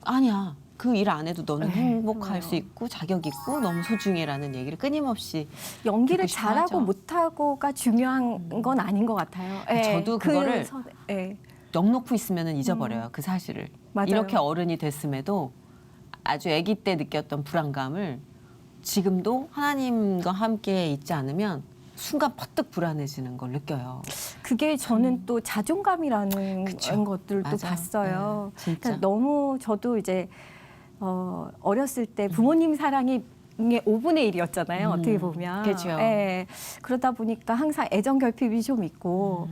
[SPEAKER 1] 아니야. 그 일 안 해도 너는
[SPEAKER 3] 네,
[SPEAKER 1] 행복할
[SPEAKER 3] 그래요.
[SPEAKER 1] 수 있고 자격 있고 너무 소중해라는 얘기를 끊임없이
[SPEAKER 3] 연기를
[SPEAKER 1] 듣고 싶어
[SPEAKER 3] 잘하고
[SPEAKER 1] 하죠.
[SPEAKER 3] 못하고가 중요한 건 아닌 것 같아요. 예.
[SPEAKER 1] 저도 그거를
[SPEAKER 3] 예.
[SPEAKER 1] 넉놓고 있으면 잊어버려요. 그 사실을.
[SPEAKER 3] 맞아요.
[SPEAKER 1] 이렇게 어른이 됐음에도 아주 아기 때 느꼈던 불안감을 지금도 하나님과 함께 있지 않으면 순간 퍼뜩 불안해지는 걸 느껴요.
[SPEAKER 3] 그게 저는 또 자존감이라는
[SPEAKER 1] 그쵸.
[SPEAKER 3] 것들을 또
[SPEAKER 1] 맞아.
[SPEAKER 3] 봤어요.
[SPEAKER 1] 네, 진짜.
[SPEAKER 3] 그러니까 너무 저도 이제 어렸을 때 부모님 사랑이 5분의 1이었잖아요. 어떻게 보면.
[SPEAKER 1] 그렇죠.
[SPEAKER 3] 예. 그러다 보니까 항상 애정 결핍이 좀 있고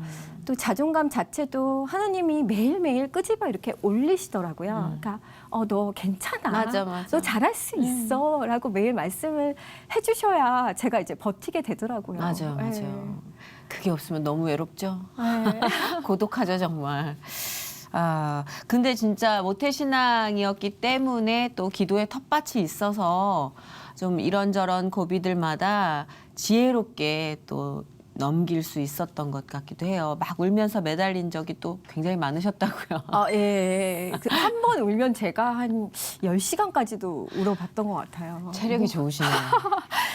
[SPEAKER 3] 또 자존감 자체도 하나님이 매일매일 끄집어 이렇게 올리시더라고요. 그러니까 너 괜찮아.
[SPEAKER 1] 맞아.
[SPEAKER 3] 너 잘할 수 있어. 라고 매일 말씀을 해주셔야 제가 이제 버티게 되더라고요.
[SPEAKER 1] 맞아요.
[SPEAKER 3] 예.
[SPEAKER 1] 그게 없으면 너무 외롭죠.
[SPEAKER 3] 예.
[SPEAKER 1] 고독하죠, 정말. 근데 진짜 모태신앙이었기 때문에 또 기도의 텃밭이 있어서 좀 이런저런 고비들마다 지혜롭게 또 넘길 수 있었던 것 같기도 해요. 막 울면서 매달린 적이 또 굉장히 많으셨다고요.
[SPEAKER 3] 예. 한 번 울면 제가 한 10시간까지도 울어봤던 것 같아요.
[SPEAKER 1] 체력이 좋으시네요.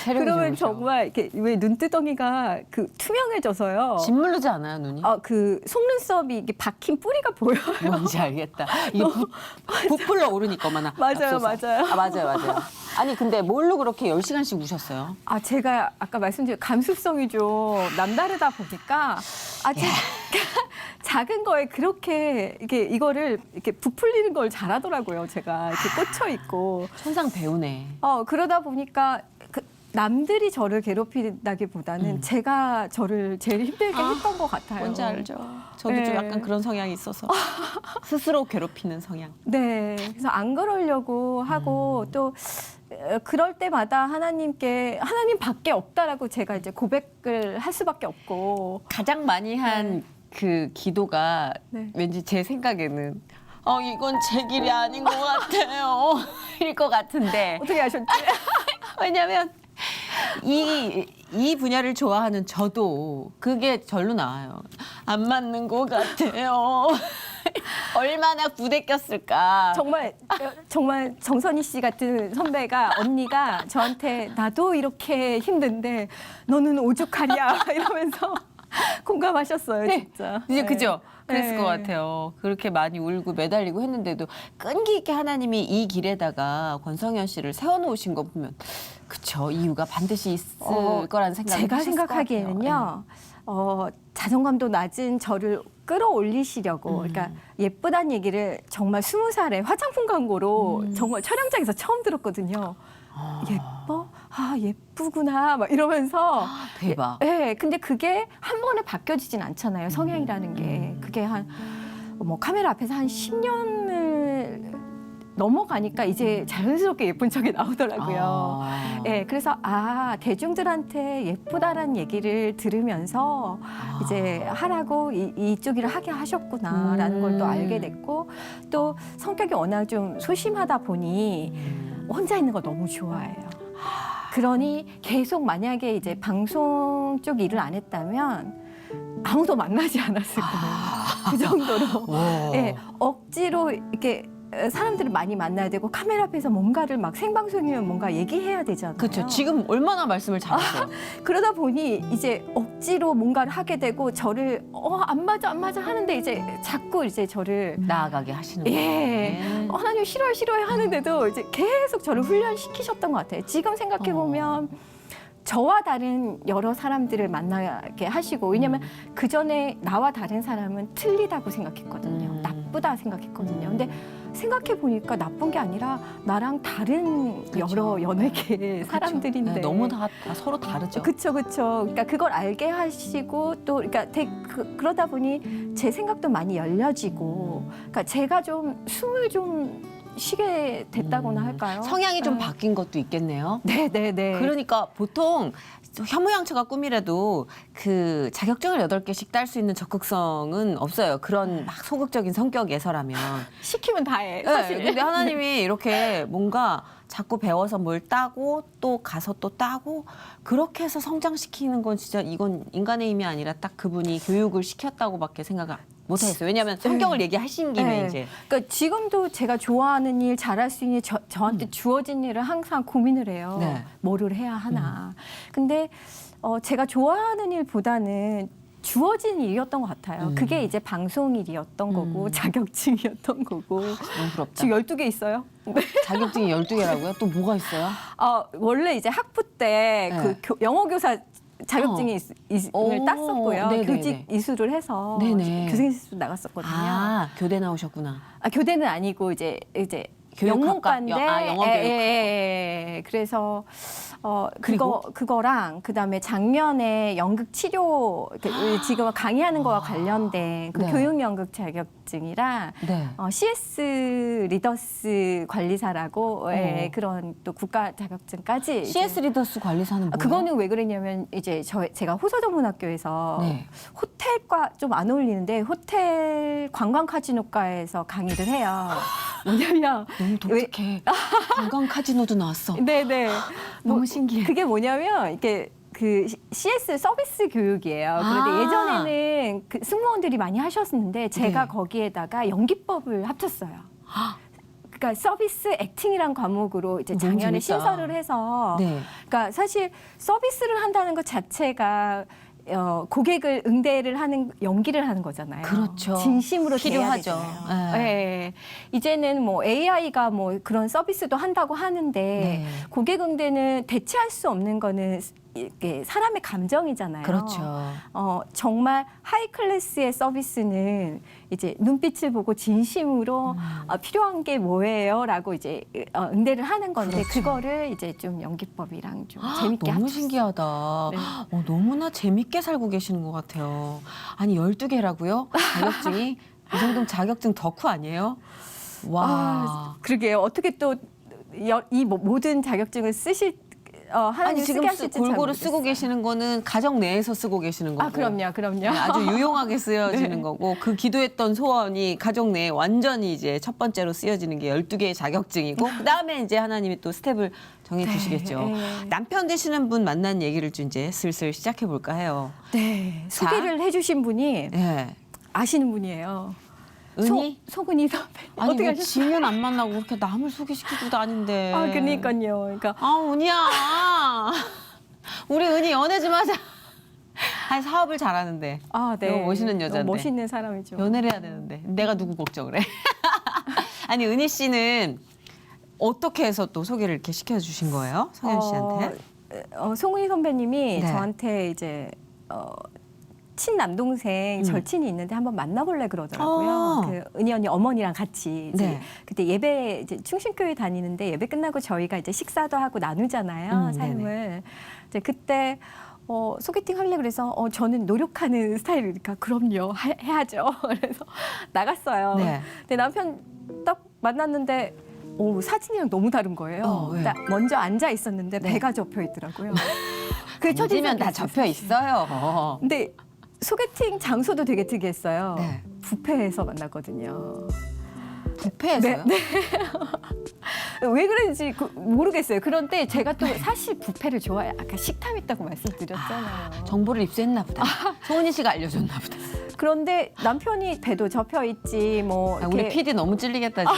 [SPEAKER 1] 체력이
[SPEAKER 3] 그러면
[SPEAKER 1] 좋으셔.
[SPEAKER 3] 정말 이렇게 왜 눈두덩이가 투명해져서요.
[SPEAKER 1] 짓무르지 않아요, 눈이?
[SPEAKER 3] 그 속눈썹이 이게 박힌 뿌리가 보여요.
[SPEAKER 1] 뭔지 알겠다. 이게 부풀러 오르니까 어머나.
[SPEAKER 3] 맞아요,
[SPEAKER 1] 앞서서.
[SPEAKER 3] 맞아요.
[SPEAKER 1] 맞아요. 아니 근데 뭘로 그렇게 10시간씩 우셨어요?
[SPEAKER 3] 아, 제가 아까 말씀드린 감수성이 좀 남다르다 보니까 아직 작은 거에 그렇게 이거를 이렇게 부풀리는 걸 잘하더라고요. 제가 이렇게 꽂혀 있고.
[SPEAKER 1] 천상 배우네.
[SPEAKER 3] 그러다 보니까 남들이 저를 괴롭힌다기보다는 제가 저를 제일 힘들게 했던 것 같아요.
[SPEAKER 1] 뭔지 알죠? 저도 좀
[SPEAKER 3] 네.
[SPEAKER 1] 약간 그런 성향이 있어서 스스로 괴롭히는 성향.
[SPEAKER 3] 네. 그래서 안 그러려고 하고 또 그럴 때마다 하나님께 하나님 밖에 없다라고 제가 이제 고백을 할 수밖에 없고.
[SPEAKER 1] 가장 많이 한 그 기도가
[SPEAKER 3] 네.
[SPEAKER 1] 왠지 제 생각에는 이건 제 길이 아닌 것 같아요. 일 것 같은데.
[SPEAKER 3] 어떻게 아셨지?
[SPEAKER 1] 왜냐면 이 분야를 좋아하는 저도 그게 절로 나와요. 안 맞는 것 같아요. 얼마나 부대꼈을까.
[SPEAKER 3] 정말 정선희 씨 같은 선배가 언니가 저한테 나도 이렇게 힘든데 너는 오죽하랴 이러면서 공감하셨어요, 진짜.
[SPEAKER 1] 이제 그죠? 그랬을
[SPEAKER 3] 네.
[SPEAKER 1] 것 같아요. 그렇게 많이 울고 매달리고 했는데도 끈기 있게 하나님이 이 길에다가 권성현 씨를 세워놓으신 거 보면 그쵸, 이유가 반드시 있을 거라는 생각이
[SPEAKER 3] 제가
[SPEAKER 1] 하셨을 것 같아요.
[SPEAKER 3] 생각하기에는요. 자존감도 낮은 저를 끌어올리시려고, 그러니까 예쁘다는 얘기를 정말 20살에 화장품 광고로 정말 촬영장에서 처음 들었거든요. 예뻐? 아, 예쁘구나. 막 이러면서.
[SPEAKER 1] 대박.
[SPEAKER 3] 네, 근데 그게 한 번에 바뀌어지진 않잖아요. 성향이라는 게. 그게 카메라 앞에서 한 10년을 넘어가니까 이제 자연스럽게 예쁜 척이 나오더라고요. 네, 그래서 대중들한테 예쁘다라는 얘기를 들으면서 이제 하라고 이쪽 일을 하게 하셨구나라는 걸 또 알게 됐고, 또 성격이 워낙 좀 소심하다 보니 혼자 있는 거 너무 좋아해요. 그러니 계속 만약에 이제 방송 쪽 일을 안 했다면 아무도 만나지 않았을 거예요. 그 정도로. 네, 억지로 이렇게 사람들을 많이 만나야 되고 카메라 앞에서 뭔가를 막 생방송이면 뭔가 얘기해야 되잖아요.
[SPEAKER 1] 그렇죠. 지금 얼마나 말씀을 잘하세요.
[SPEAKER 3] 그러다 보니 이제 억지로 뭔가를 하게 되고 저를 안 맞아 하는데 이제 자꾸 이제 저를
[SPEAKER 1] 나아가게 하시는 거예요.
[SPEAKER 3] 예. 하나님 싫어요 하는데도 이제 계속 저를 훈련시키셨던 것 같아요. 지금 생각해 보면 저와 다른 여러 사람들을 만나게 하시고, 왜냐면 그 전에 나와 다른 사람은 틀리다고 생각했거든요. 나쁘다 생각했거든요. 근데 생각해 보니까 나쁜 게 아니라 나랑 다른 여러 연예계 사람들인데
[SPEAKER 1] 네, 너무 다 서로 다르죠.
[SPEAKER 3] 그렇죠. 그러니까 그걸 알게 하시고 또 그러니까 그러다 보니 제 생각도 많이 열려지고, 그러니까 제가 좀 숨을 좀 쉬게 됐다고나 할까요?
[SPEAKER 1] 성향이 좀 바뀐 것도 있겠네요.
[SPEAKER 3] 네.
[SPEAKER 1] 그러니까 보통 혐오양처가 꿈이라도 그 자격증을 8개씩 딸 수 있는 적극성은 없어요. 그런 막 소극적인 성격에서라면.
[SPEAKER 3] 시키면 다 해.
[SPEAKER 1] 네,
[SPEAKER 3] 사실.
[SPEAKER 1] 근데 하나님이 이렇게 뭔가 자꾸 배워서 뭘 따고 또 가서 또 따고 그렇게 해서 성장시키는 건 진짜 이건 인간의 힘이 아니라 딱 그분이 교육을 시켰다고밖에 생각을 못하겠어요. 왜냐하면 성격을 얘기하신 김에
[SPEAKER 3] 네.
[SPEAKER 1] 이제.
[SPEAKER 3] 그러니까 지금도 제가 좋아하는 일, 잘할 수 있는 일, 저한테 주어진 일을 항상 고민을 해요.
[SPEAKER 1] 네.
[SPEAKER 3] 뭐를 해야 하나. 근데 제가 좋아하는 일보다는 주어진 일이었던 것 같아요. 그게 이제 방송 일이었던 거고 자격증이었던 거고.
[SPEAKER 1] 너무 부럽다.
[SPEAKER 3] 지금 12개 있어요?
[SPEAKER 1] 자격증이 12개라고요? 또 뭐가 있어요?
[SPEAKER 3] 원래 이제 학부 때
[SPEAKER 1] 네.
[SPEAKER 3] 영어 교사 자격증이 을 땄었고요.
[SPEAKER 1] 네네네.
[SPEAKER 3] 교직 이수를 해서
[SPEAKER 1] 네네.
[SPEAKER 3] 교생실수 나갔었거든요.
[SPEAKER 1] 교대 나오셨구나.
[SPEAKER 3] 교대는 아니고 이제
[SPEAKER 1] 교육학과?
[SPEAKER 3] 영문과인데
[SPEAKER 1] 영어교육.
[SPEAKER 3] 예. 그래서 그거랑 그다음에 작년에 연극 치료 지금 강의하는 거와 관련된 그
[SPEAKER 1] 네.
[SPEAKER 3] 교육 연극 자격증이랑
[SPEAKER 1] 네.
[SPEAKER 3] CS 리더스 관리사라고 그런 또 국가 자격증까지
[SPEAKER 1] CS 리더스 관리사는 뭐예요?
[SPEAKER 3] 그거는 왜 그랬냐면 이제 제가 호서전문학교에서
[SPEAKER 1] 네.
[SPEAKER 3] 호텔과 좀 안 어울리는데 호텔 관광 카지노과에서 강의를 해요. 뭐냐면
[SPEAKER 1] 너무 독특해. 관광 카지노도 나왔어.
[SPEAKER 3] 네네
[SPEAKER 1] 너무 신기해.
[SPEAKER 3] 그게 뭐냐면 이게 그 CS 서비스 교육이에요. 그런데 예전에는 그 승무원들이 많이 하셨는데 제가
[SPEAKER 1] 네.
[SPEAKER 3] 거기에다가 연기법을 합쳤어요. 그러니까 서비스 액팅이란 과목으로 이제
[SPEAKER 1] 너무
[SPEAKER 3] 작년에
[SPEAKER 1] 재밌다.
[SPEAKER 3] 신설을 해서
[SPEAKER 1] 네.
[SPEAKER 3] 그러니까 사실 서비스를 한다는 것 자체가 고객을 응대를 하는 연기를 하는 거잖아요.
[SPEAKER 1] 그렇죠.
[SPEAKER 3] 진심으로
[SPEAKER 1] 필요하죠.
[SPEAKER 3] 대해야 되잖아요.
[SPEAKER 1] 네.
[SPEAKER 3] 네. 이제는 뭐 AI가 뭐 그런 서비스도 한다고 하는데
[SPEAKER 1] 네.
[SPEAKER 3] 고객 응대는 대체할 수 없는 거는 이게 사람의 감정이잖아요.
[SPEAKER 1] 그렇죠.
[SPEAKER 3] 정말 하이 클래스의 서비스는 이제 눈빛을 보고 진심으로 필요한 게 뭐예요라고 이제 응대를 하는 건데
[SPEAKER 1] 그렇죠.
[SPEAKER 3] 그거를 이제 좀 연기법이랑 좀 재밌게
[SPEAKER 1] 너무
[SPEAKER 3] 합쳤어요.
[SPEAKER 1] 신기하다.
[SPEAKER 3] 네.
[SPEAKER 1] 너무나 재밌게 살고 계시는 것 같아요. 아니 12개라고요? 자격증이? 이 정도면 자격증 덕후 아니에요? 와.
[SPEAKER 3] 그러게요. 어떻게 또 이 모든 자격증을 쓰실 하나님
[SPEAKER 1] 아니 지금
[SPEAKER 3] 쓰게 하실지 잘
[SPEAKER 1] 골고루
[SPEAKER 3] 모르겠어요.
[SPEAKER 1] 쓰고 계시는 거는 가정 내에서 쓰고 계시는 거고.
[SPEAKER 3] 그럼요.
[SPEAKER 1] 네, 아주 유용하게 쓰여지는
[SPEAKER 3] 네.
[SPEAKER 1] 거고 그 기도했던 소원이 가정 내에 완전히 이제 첫 번째로 쓰여지는 게 12개의 자격증이고 그다음에 이제 하나님이 또 스텝을 정해 주시겠죠.
[SPEAKER 3] 네.
[SPEAKER 1] 남편 되시는 분 만난 얘기를 좀 이제 슬슬 시작해 볼까 해요.
[SPEAKER 3] 네. 소개를 해주신 분이
[SPEAKER 1] 네.
[SPEAKER 3] 아시는 분이에요.
[SPEAKER 1] 은희?
[SPEAKER 3] 소근이 선배.
[SPEAKER 1] 아니
[SPEAKER 3] 어떻게
[SPEAKER 1] 왜
[SPEAKER 3] 하셨어요?
[SPEAKER 1] 지면 안 만나고 그렇게 남을 소개시키고 다닌데.
[SPEAKER 3] 그러니까요. 그러니까
[SPEAKER 1] 은희야. 우리 은희 연애 좀 하자. 아니 사업을 잘하는데.
[SPEAKER 3] 네.
[SPEAKER 1] 너무 멋있는 여자인데.
[SPEAKER 3] 너무 멋있는 사람이죠.
[SPEAKER 1] 연애를 해야 되는데 내가 누구 걱정을 해. 아니 은희 씨는 어떻게 해서 또 소개를 이렇게 시켜주신 거예요? 성현 씨한테?
[SPEAKER 3] 송은이 선배님이
[SPEAKER 1] 네.
[SPEAKER 3] 저한테 이제 친남동생 절친이 있는데 한번 만나볼래 그러더라고요. 그 은희 언니 어머니랑 같이 이제
[SPEAKER 1] 네.
[SPEAKER 3] 그때 예배 이제 충신교회 다니는데 예배 끝나고 저희가 이제 식사도 하고 나누잖아요. 삶을. 이제 그때 소개팅 할래 그래서 저는 노력하는 스타일이니까 그럼요 해야죠. 그래서 나갔어요.
[SPEAKER 1] 네.
[SPEAKER 3] 근데 남편 딱 만났는데 사진이랑 너무 다른 거예요.
[SPEAKER 1] 왜요?
[SPEAKER 3] 딱 먼저 앉아 있었는데
[SPEAKER 1] 네.
[SPEAKER 3] 배가 접혀 있더라고요. 그
[SPEAKER 1] 앉으면 다
[SPEAKER 3] 첫인상이
[SPEAKER 1] 접혀 있어요.
[SPEAKER 3] 근데 소개팅 장소도 되게 특이했어요.
[SPEAKER 1] 네.
[SPEAKER 3] 뷔페에서 만났거든요.
[SPEAKER 1] 뷔페에서요?
[SPEAKER 3] 네. 왜 그런지 모르겠어요. 그런데 제가 또 사실 뷔페를 좋아해요. 아까 식탐 있다고 말씀드렸잖아요.
[SPEAKER 1] 정보를 입수했나 보다. 소은이 씨가 알려줬나 보다.
[SPEAKER 3] 그런데 남편이 배도 접혀 있지 뭐
[SPEAKER 1] 우리
[SPEAKER 3] 이렇게
[SPEAKER 1] PD 너무 찔리겠다 지금.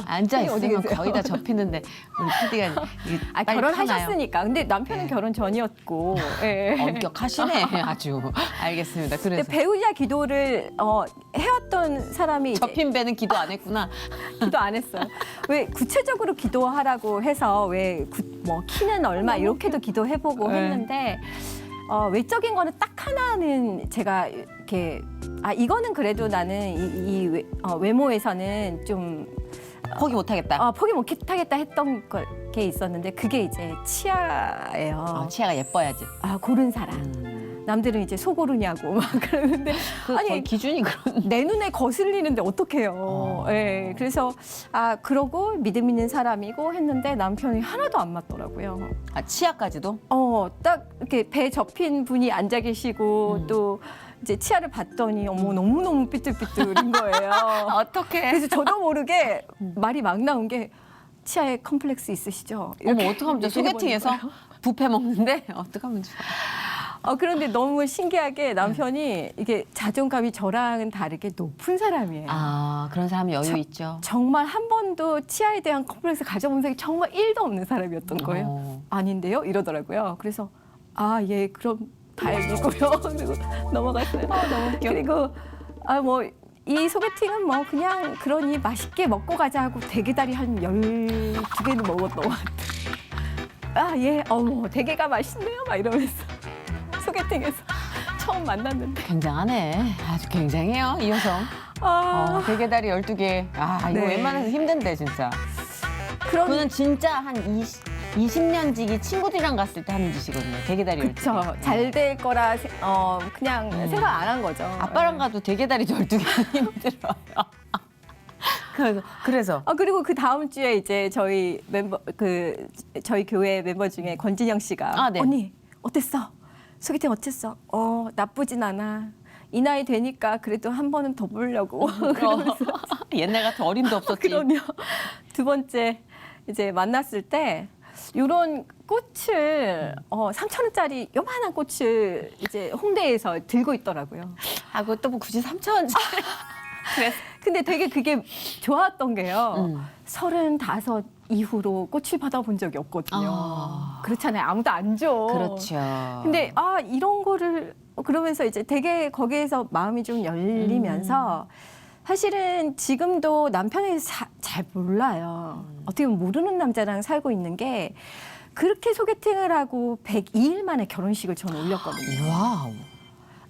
[SPEAKER 1] 앉아
[SPEAKER 3] 어디
[SPEAKER 1] 있으면
[SPEAKER 3] 계세요?
[SPEAKER 1] 거의 다 접히는데 우리 PD가 빨리
[SPEAKER 3] 결혼하셨으니까. 근데 남편은
[SPEAKER 1] 네.
[SPEAKER 3] 결혼 전이었고. 예.
[SPEAKER 1] 엄격하시네 아주. 알겠습니다.
[SPEAKER 3] 근데
[SPEAKER 1] 그래서
[SPEAKER 3] 배우자 기도를 해왔던 사람이 이제
[SPEAKER 1] 접힌 배는 기도 안 했구나.
[SPEAKER 3] 기도 안 했어요. 왜 구체적으로 기도하라고 해서 뭐 키는 얼마 이렇게도 기도해보고
[SPEAKER 1] 네.
[SPEAKER 3] 했는데 외적인 거는 딱 하나는 제가 이렇게 이거는 그래도 나는 이 외모에서는 좀
[SPEAKER 1] 포기 못하겠다.
[SPEAKER 3] 포기 못하겠다 했던 게 있었는데 그게 이제 치아예요.
[SPEAKER 1] 치아가 예뻐야지.
[SPEAKER 3] 고른 사람. 남들은 이제 소 고르냐고 막 그러는데
[SPEAKER 1] 아니 거의 기준이 그런.
[SPEAKER 3] 내 눈에 거슬리는데 어떡해요. 예. 그래서 그러고 믿음 있는 사람이고 했는데 남편이 하나도 안 맞더라고요.
[SPEAKER 1] 치아까지도?
[SPEAKER 3] 딱 이렇게 배 접힌 분이 앉아 계시고 또 이제 치아를 봤더니 너무너무 삐뚤삐뚤인 거예요.
[SPEAKER 1] 어떡해.
[SPEAKER 3] 그래서 저도 모르게 말이 막 나온 게 치아에 컴플렉스 있으시죠? 이렇게
[SPEAKER 1] 어떡하면 좋아.
[SPEAKER 3] 얘기해버린
[SPEAKER 1] 소개팅에서
[SPEAKER 3] 거예요.
[SPEAKER 1] 뷔페 먹는데 어떡하면 좋아.
[SPEAKER 3] 그런데 너무 신기하게 남편이 이게 자존감이 저랑은 다르게 높은 사람이에요.
[SPEAKER 1] 그런 사람 여유 있죠.
[SPEAKER 3] 정말 한 번도 치아에 대한 컴플렉스 가져본 적이 정말 1도 없는 사람이었던 거예요. 아닌데요? 이러더라고요. 그래서 예, 그럼 다행이고요. 그리고 넘어갔어요.
[SPEAKER 1] 너무 웃겨.
[SPEAKER 3] 그리고 뭐 이 소개팅은 뭐 그냥 그러니 맛있게 먹고 가자 하고 대게다리 한 12개는 먹었던 것 같아요. 예, 대게가 맛있네요. 막 이러면서 소개팅에서 처음 만났는데.
[SPEAKER 1] 굉장하네. 아주 굉장해요, 이 여성. 대게다리 12개. 이거
[SPEAKER 3] 네.
[SPEAKER 1] 웬만해서 힘든데, 진짜.
[SPEAKER 3] 그런
[SPEAKER 1] 그거는 진짜 한 20년 지기 친구들이랑 갔을 때 하는 짓이거든요. 대게다리 12개.
[SPEAKER 3] 그쵸. 잘 될 거라 그냥 생각 안 한 거죠.
[SPEAKER 1] 아빠랑 가도 대게다리 12개 힘들어요. 그래서
[SPEAKER 3] 그리고 그 다음 주에 이제 저희 저희 교회 멤버 중에 권진영 씨가
[SPEAKER 1] 네.
[SPEAKER 3] 언니 어땠어? 소개팅 어땠어? 나쁘진 않아. 이 나이 되니까 그래도 한 번은 더 보려고.
[SPEAKER 1] 옛날 같은 어림도 없었지.
[SPEAKER 3] 그럼요. 두 번째 이제 만났을 때 이런 꽃을 3,000원짜리 요만한 꽃을 이제 홍대에서 들고 있더라고요.
[SPEAKER 1] 그것도 뭐 굳이 3,000원짜리. 그래서
[SPEAKER 3] 근데 되게 그게 좋았던 게요.
[SPEAKER 1] 음.
[SPEAKER 3] 35 이후로 꽃을 받아본 적이 없거든요.
[SPEAKER 1] 아.
[SPEAKER 3] 그렇잖아요. 아무도 안 줘.
[SPEAKER 1] 그렇죠.
[SPEAKER 3] 근데 이런 거를 그러면서 이제 되게 거기에서 마음이 좀 열리면서 사실은 지금도 남편에 대해서 잘 몰라요. 어떻게 보면 모르는 남자랑 살고 있는 게 그렇게 소개팅을 하고 102일 만에 결혼식을 저는 올렸거든요.
[SPEAKER 1] 와우.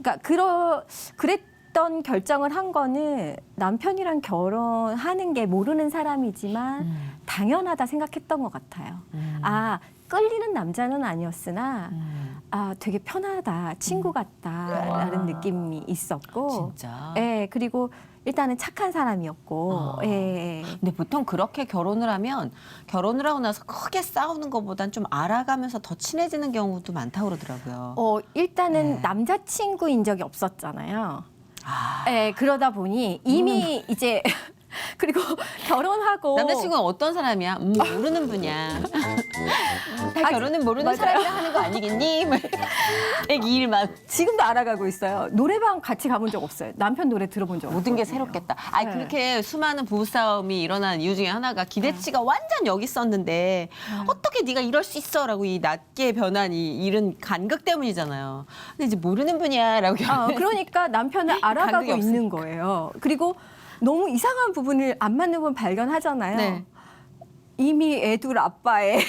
[SPEAKER 3] 그러니까 그랬던 결정을 한 거는 남편이랑 결혼하는 게 모르는 사람이지만 당연하다 생각했던 것 같아요. 끌리는 남자는 아니었으나 되게 편하다, 친구 같다라는 느낌이 있었고,
[SPEAKER 1] 진짜.
[SPEAKER 3] 예, 그리고 일단은 착한 사람이었고, 예.
[SPEAKER 1] 근데 보통 그렇게 결혼을 하면 결혼을 하고 나서 크게 싸우는 것보단 좀 알아가면서 더 친해지는 경우도 많다고 그러더라고요.
[SPEAKER 3] 일단은
[SPEAKER 1] 네.
[SPEAKER 3] 남자친구인 적이 없었잖아요.
[SPEAKER 1] 아.
[SPEAKER 3] 예, 그러다 보니 이미 이제 그리고 결혼하고
[SPEAKER 1] 남자친구는 어떤 사람이야? 모르는 분이야. 다 결혼은 모르는
[SPEAKER 3] 맞아요.
[SPEAKER 1] 사람이랑 하는 거 아니겠니? 102일만.
[SPEAKER 3] 지금도 알아가고 있어요. 노래방 같이 가본 적 없어요. 남편 노래 들어본 적 없어요.
[SPEAKER 1] 모든 게 새롭겠다.
[SPEAKER 3] 네.
[SPEAKER 1] 그렇게 수많은 부부싸움이 일어난 이유 중에 하나가 기대치가 완전 여기 있었는데 어떻게 네가 이럴 수 있어라고 이 낮게 변한 이 이런 간극 때문이잖아요. 근데 이제 모르는 분이야라고.
[SPEAKER 3] 그러니까 남편을 알아가고
[SPEAKER 1] 간극이
[SPEAKER 3] 있는 거예요. 그리고 너무 이상한 부분을 안 맞는 부분 발견하잖아요.
[SPEAKER 1] 네.
[SPEAKER 3] 이미 애둘 아빠의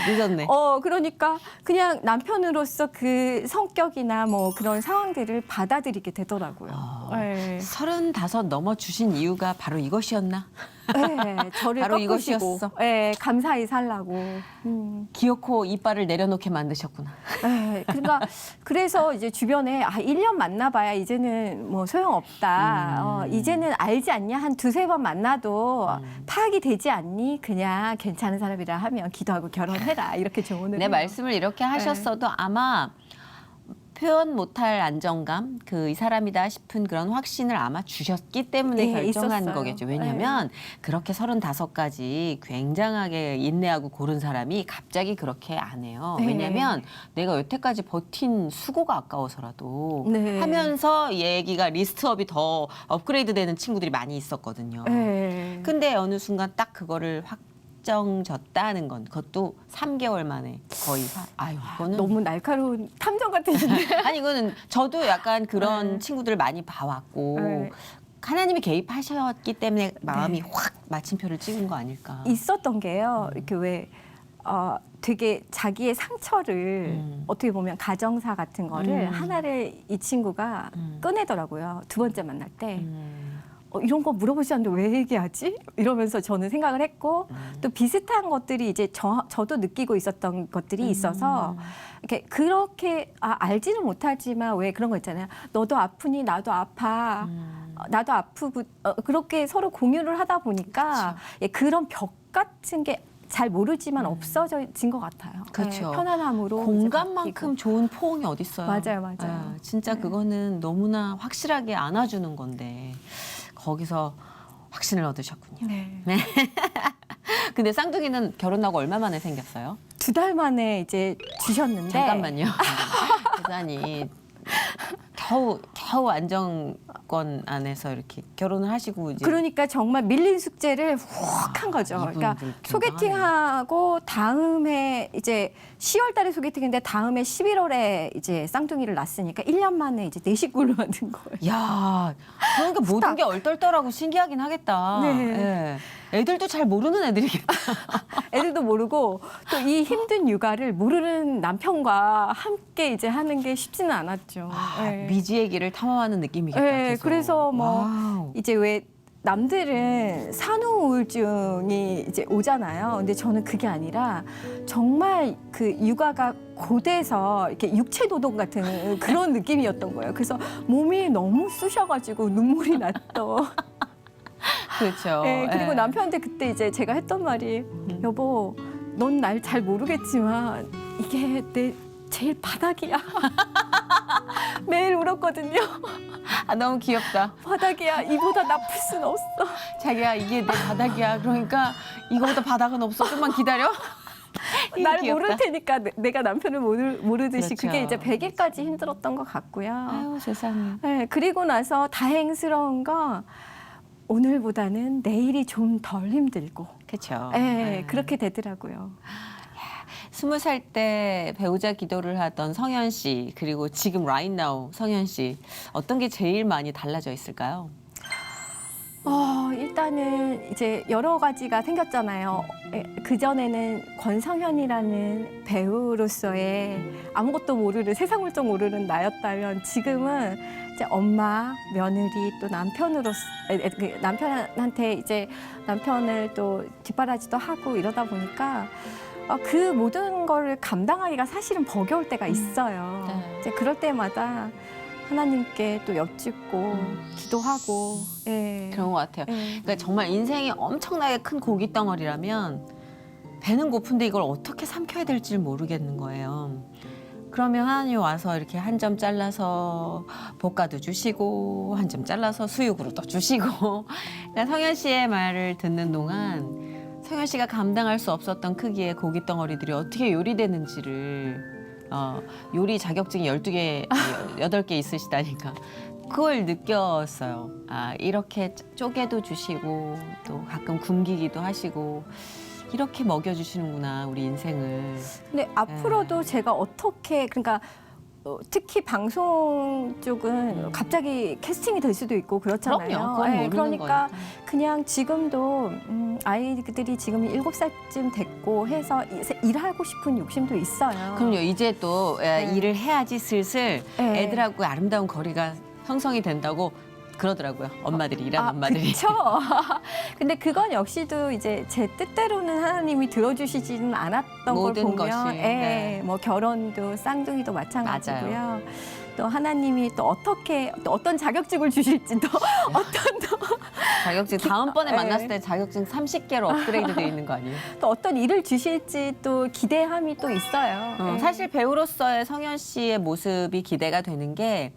[SPEAKER 1] 늦었네.
[SPEAKER 3] 그러니까 그냥 남편으로서 그 성격이나 뭐 그런 상황들을 받아들이게 되더라고요. 네.
[SPEAKER 1] 35 넘어 주신 이유가 바로 이것이었나?
[SPEAKER 3] 네, 저를
[SPEAKER 1] 바로
[SPEAKER 3] 꺾으시고,
[SPEAKER 1] 이것이었어.
[SPEAKER 3] 네, 감사히 살라고.
[SPEAKER 1] 기어코 이빨을 내려놓게 만드셨구나.
[SPEAKER 3] 네, 그러니까 그래서 이제 주변에 1년 만나봐야 이제는 뭐 소용없다. 이제는 알지 않냐? 한 2-3번 만나도 파악이 되지 않니? 그냥 괜찮은 사람이라 하면 기도하고 결혼해라. 이렇게 조언을
[SPEAKER 1] 내
[SPEAKER 3] 해요.
[SPEAKER 1] 말씀을 이렇게 하셨어도 아마 표현 못할 안정감, 이 사람이다 싶은 그런 확신을 아마 주셨기 때문에
[SPEAKER 3] 네,
[SPEAKER 1] 결정한
[SPEAKER 3] 있었어요.
[SPEAKER 1] 거겠죠. 왜냐하면 그렇게 35가지 굉장하게 인내하고 고른 사람이 갑자기 그렇게 안 해요.
[SPEAKER 3] 네.
[SPEAKER 1] 왜냐하면 내가 여태까지 버틴 수고가 아까워서라도
[SPEAKER 3] 네.
[SPEAKER 1] 하면서 얘기가 리스트업이 더 업그레이드 되는 친구들이 많이 있었거든요.
[SPEAKER 3] 네.
[SPEAKER 1] 근데 어느 순간 딱 그거를 확정졌다는 건 그것도 3개월 만에 거의 이거는
[SPEAKER 3] 너무 날카로운 탐정 같으신데.
[SPEAKER 1] 아니 이거는 저도 약간 그런
[SPEAKER 3] 네.
[SPEAKER 1] 친구들을 많이 봐왔고
[SPEAKER 3] 네.
[SPEAKER 1] 하나님이 개입하셨기 때문에 마음이
[SPEAKER 3] 네.
[SPEAKER 1] 확 마침표를 찍은 거 아닐까.
[SPEAKER 3] 있었던 게요. 이렇게 왜 되게 자기의 상처를 어떻게 보면 가정사 같은 거를 하나를 이 친구가 꺼내더라고요. 2번째 만날 때. 이런 거 물어보지 않는데 왜 얘기하지? 이러면서 저는 생각을 했고 또 비슷한 것들이 이제 저도 느끼고 있었던 것들이 있어서 이렇게 그렇게 알지는 못하지만 왜 그런 거 있잖아요. 너도 아프니 나도 아파. 나도 아프고 그렇게 서로 공유를 하다 보니까 예, 그런 벽 같은 게 잘 모르지만 없어진 것 같아요.
[SPEAKER 1] 그렇죠.
[SPEAKER 3] 예, 편안함으로
[SPEAKER 1] 공간만큼
[SPEAKER 3] 이제 바뀌고.
[SPEAKER 1] 좋은 포옹이 어딨어요.
[SPEAKER 3] 맞아요.
[SPEAKER 1] 진짜
[SPEAKER 3] 네.
[SPEAKER 1] 그거는 너무나 확실하게 안아주는 건데 거기서 확신을 얻으셨군요.
[SPEAKER 3] 네.
[SPEAKER 1] 근데 쌍둥이는 결혼하고 얼마 만에 생겼어요?
[SPEAKER 3] 2달 만에 이제 주셨는데
[SPEAKER 1] 잠깐만요. 대단히 겨우 안정권 안에서 이렇게 결혼을 하시고 이제
[SPEAKER 3] 그러니까 정말 밀린 숙제를 훅 한 거죠. 그러니까
[SPEAKER 1] 이분들
[SPEAKER 3] 소개팅하고 다음에 이제 10월 달에 소개팅인데 다음에 11월에 이제 쌍둥이를 낳았으니까 1년 만에 이제 4 식구를 만든 거예요.
[SPEAKER 1] 야, 그러니까 모든 게 얼떨떨하고 신기하긴 하겠다.
[SPEAKER 3] 네.
[SPEAKER 1] 예. 애들도 잘 모르는 애들이겠다.
[SPEAKER 3] 애들도 모르고 또 이 힘든 육아를 모르는 남편과 함께 이제 하는 게 쉽지는 않았죠. 네.
[SPEAKER 1] 미지의 길을 탐험하는 느낌이겠다.
[SPEAKER 3] 네,
[SPEAKER 1] 계속.
[SPEAKER 3] 그래서 뭐
[SPEAKER 1] 와우.
[SPEAKER 3] 이제 왜 남들은 산후 우울증이 이제 오잖아요. 근데 저는 그게 아니라 정말 그 육아가 고돼서 이렇게 육체 노동 같은 그런 느낌이었던 거예요. 그래서 몸이 너무 쑤셔가지고 눈물이 났던.
[SPEAKER 1] 그렇죠.
[SPEAKER 3] 네, 그리고
[SPEAKER 1] 예.
[SPEAKER 3] 남편한테 그때 이제 제가 했던 말이 여보, 넌 날 잘 모르겠지만 이게 내 제일 바닥이야. 매일 울었거든요.
[SPEAKER 1] 너무 귀엽다.
[SPEAKER 3] 바닥이야. 이보다 나쁠 순 없어.
[SPEAKER 1] 자기야, 이게 내 바닥이야. 그러니까 이거보다 바닥은 없어. 좀만 기다려. 이게
[SPEAKER 3] 날
[SPEAKER 1] 귀엽다.
[SPEAKER 3] 모를 테니까 내가 남편을 모르듯이
[SPEAKER 1] 그렇죠.
[SPEAKER 3] 그게 이제 100일까지 힘들었던 것 같고요.
[SPEAKER 1] 아유, 세상에.
[SPEAKER 3] 네, 그리고 나서 다행스러운 건 오늘보다는 내일이 좀 덜 힘들고.
[SPEAKER 1] 그렇죠.
[SPEAKER 3] 네, 그렇게 되더라고요.
[SPEAKER 1] 20살 때 배우자 기도를 하던 성현 씨, 그리고 지금 right now 성현 씨, 어떤 게 제일 많이 달라져 있을까요?
[SPEAKER 3] 일단은 이제 여러 가지가 생겼잖아요. 그전에는 권성현이라는 배우로서의 아무것도 모르는 세상 물정 모르는 나였다면 지금은 이제 엄마, 며느리 또 남편한테 이제 남편을 또 뒷바라지도 하고 이러다 보니까 그 모든 거를 감당하기가 사실은 버거울 때가 있어요.
[SPEAKER 1] 네.
[SPEAKER 3] 이제 그럴 때마다 하나님께 또 여쭙고 기도하고
[SPEAKER 1] 그런 것 같아요. 그러니까 정말 인생이 엄청나게 큰 고기 덩어리라면 배는 고픈데 이걸 어떻게 삼켜야 될지 모르겠는 거예요. 그러면 하나님 와서 이렇게 한 점 잘라서 볶아도 주시고 한 점 잘라서 수육으로 또 주시고 그러니까 성현 씨의 말을 듣는 동안 성현 씨가 감당할 수 없었던 크기의 고기 덩어리들이 어떻게 요리되는지를 요리 자격증이 12개, 8개 있으시다니까 그걸 느꼈어요. 아, 이렇게 쪼개도 주시고 또 가끔 굶기기도 하시고 이렇게 먹여주시는구나, 우리 인생을.
[SPEAKER 3] 근데 앞으로도 제가 어떻게 그러니까 특히 방송 쪽은 갑자기 캐스팅이 될 수도 있고 그렇잖아요.
[SPEAKER 1] 그럼요. 그건 모르는
[SPEAKER 3] 그러니까
[SPEAKER 1] 거니까.
[SPEAKER 3] 그냥 지금도 아이들이 지금 7살쯤 됐고 해서 일하고 싶은 욕심도 있어요.
[SPEAKER 1] 그럼요. 이제 또 일을 해야지 슬슬
[SPEAKER 3] 네.
[SPEAKER 1] 애들하고 아름다운 거리가 형성이 된다고 그러더라고요. 엄마들이, 일하는 엄마들이.
[SPEAKER 3] 그렇죠. 근데 그건 역시도 이제 제 뜻대로는 하나님이 들어주시지는 않았던
[SPEAKER 1] 모든
[SPEAKER 3] 걸 보면,
[SPEAKER 1] 것이, 네.
[SPEAKER 3] 뭐 결혼도 쌍둥이도 마찬가지고요. 또 하나님이 또 어떻게 또 어떤 자격증을 주실지도 어떤
[SPEAKER 1] 자격증 다음번에
[SPEAKER 3] 네.
[SPEAKER 1] 만났을 때 자격증 30개로 업그레이드 돼 있는 거 아니에요?
[SPEAKER 3] 또 어떤 일을 주실지 또 기대함이 또 있어요. 네.
[SPEAKER 1] 사실 배우로서의 성현 씨의 모습이 기대가 되는 게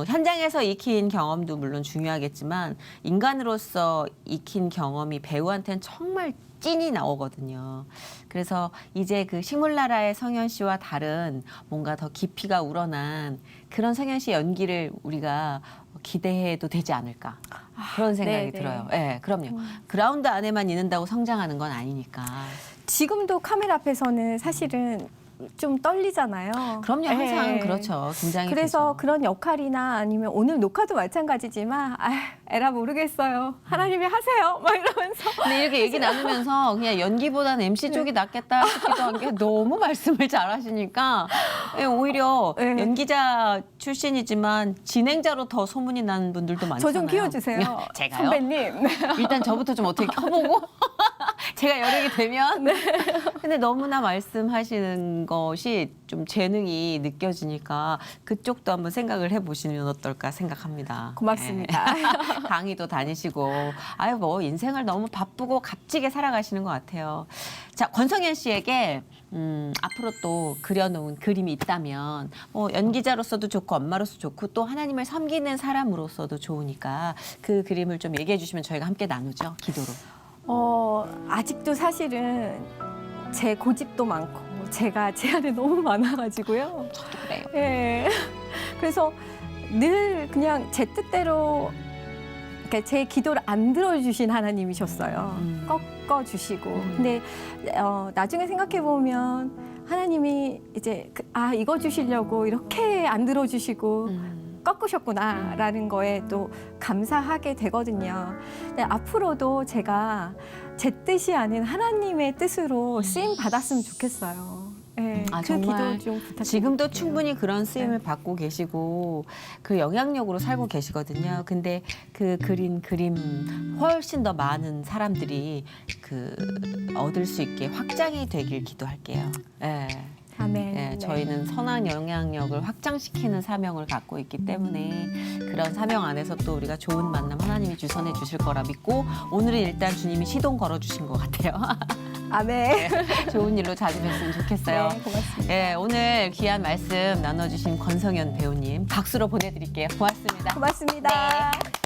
[SPEAKER 1] 현장에서 익힌 경험도 물론 중요하겠지만 인간으로서 익힌 경험이 배우한테는 정말 찐이 나오거든요. 그래서 이제 그 식물나라의 성현 씨와 다른 뭔가 더 깊이가 우러난 그런 성현 씨의 연기를 우리가 기대해도 되지 않을까 그런 생각이
[SPEAKER 3] 네네.
[SPEAKER 1] 들어요. 네, 그럼요. 그라운드 안에만 있는다고 성장하는 건 아니니까.
[SPEAKER 3] 지금도 카메라 앞에서는 사실은 좀 떨리잖아요.
[SPEAKER 1] 그럼요. 항상
[SPEAKER 3] 네.
[SPEAKER 1] 그렇죠. 긴장이
[SPEAKER 3] 그래서
[SPEAKER 1] 되죠.
[SPEAKER 3] 그런 역할이나 아니면 오늘 녹화도 마찬가지지만 에라 모르겠어요. 하나님이 하세요. 막 이러면서
[SPEAKER 1] 근데 이렇게 얘기 나누면서 그냥 연기보다는 MC 쪽이 낫겠다 싶기도 한 게 너무 말씀을 잘하시니까 오히려
[SPEAKER 3] 네.
[SPEAKER 1] 연기자 출신이지만 진행자로 더 소문이 난 분들도 많잖아요.
[SPEAKER 3] 저 좀 키워주세요.
[SPEAKER 1] 제가요?
[SPEAKER 3] 선배님.
[SPEAKER 1] 일단 저부터 좀 어떻게 켜보고 제가 여력이 되면. 근데 너무나 말씀하시는 것이 좀 재능이 느껴지니까 그쪽도 한번 생각을 해보시면 어떨까 생각합니다.
[SPEAKER 3] 고맙습니다.
[SPEAKER 1] 네. 강의도 다니시고 아유 뭐 인생을 너무 바쁘고 값지게 살아가시는 것 같아요. 자, 권성현 씨에게 앞으로 또 그려놓은 그림이 있다면 연기자로서도 좋고 엄마로서 좋고 또 하나님을 섬기는 사람으로서도 좋으니까 그 그림을 좀 얘기해 주시면 저희가 함께 나누죠. 기도로.
[SPEAKER 3] 아직도 사실은 제 고집도 많고 제가 제 안에 너무 많아가지고요.
[SPEAKER 1] 저도 그래요.
[SPEAKER 3] 예. 그래서 늘 그냥 제 뜻대로 그러니까 제 기도를 안 들어주신 하나님이셨어요. 꺾어주시고. 근데 나중에 생각해 보면 하나님이 이제 이거 주시려고 이렇게 안 들어주시고 꺾으셨구나라는 거에 또 감사하게 되거든요. 근데 앞으로도 제가 제 뜻이 아닌 하나님의 뜻으로 쓰임 받았으면 좋겠어요. 네, 그
[SPEAKER 1] 정말
[SPEAKER 3] 기도 좀 부탁드립니다.
[SPEAKER 1] 지금도 충분히 그런 쓰임을 받고 계시고 그 영향력으로 살고 계시거든요. 근데 그 그린 그림 훨씬 더 많은 사람들이 얻을 수 있게 확장이 되길 기도할게요. 네.
[SPEAKER 3] 아멘.
[SPEAKER 1] 네, 저희는 선한 영향력을 확장시키는 사명을 갖고 있기 때문에 그런 사명 안에서 또 우리가 좋은 만남 하나님이 주선해 주실 거라 믿고 오늘은 일단 주님이 시동 걸어 주신 것 같아요.
[SPEAKER 3] 아멘.
[SPEAKER 1] 네, 좋은 일로 자주 뵀으면 좋겠어요.
[SPEAKER 3] 네, 고맙습니다.
[SPEAKER 1] 네, 오늘 귀한 말씀 나눠주신 권성현 배우님 박수로 보내드릴게요. 고맙습니다.
[SPEAKER 3] 고맙습니다.
[SPEAKER 1] 네.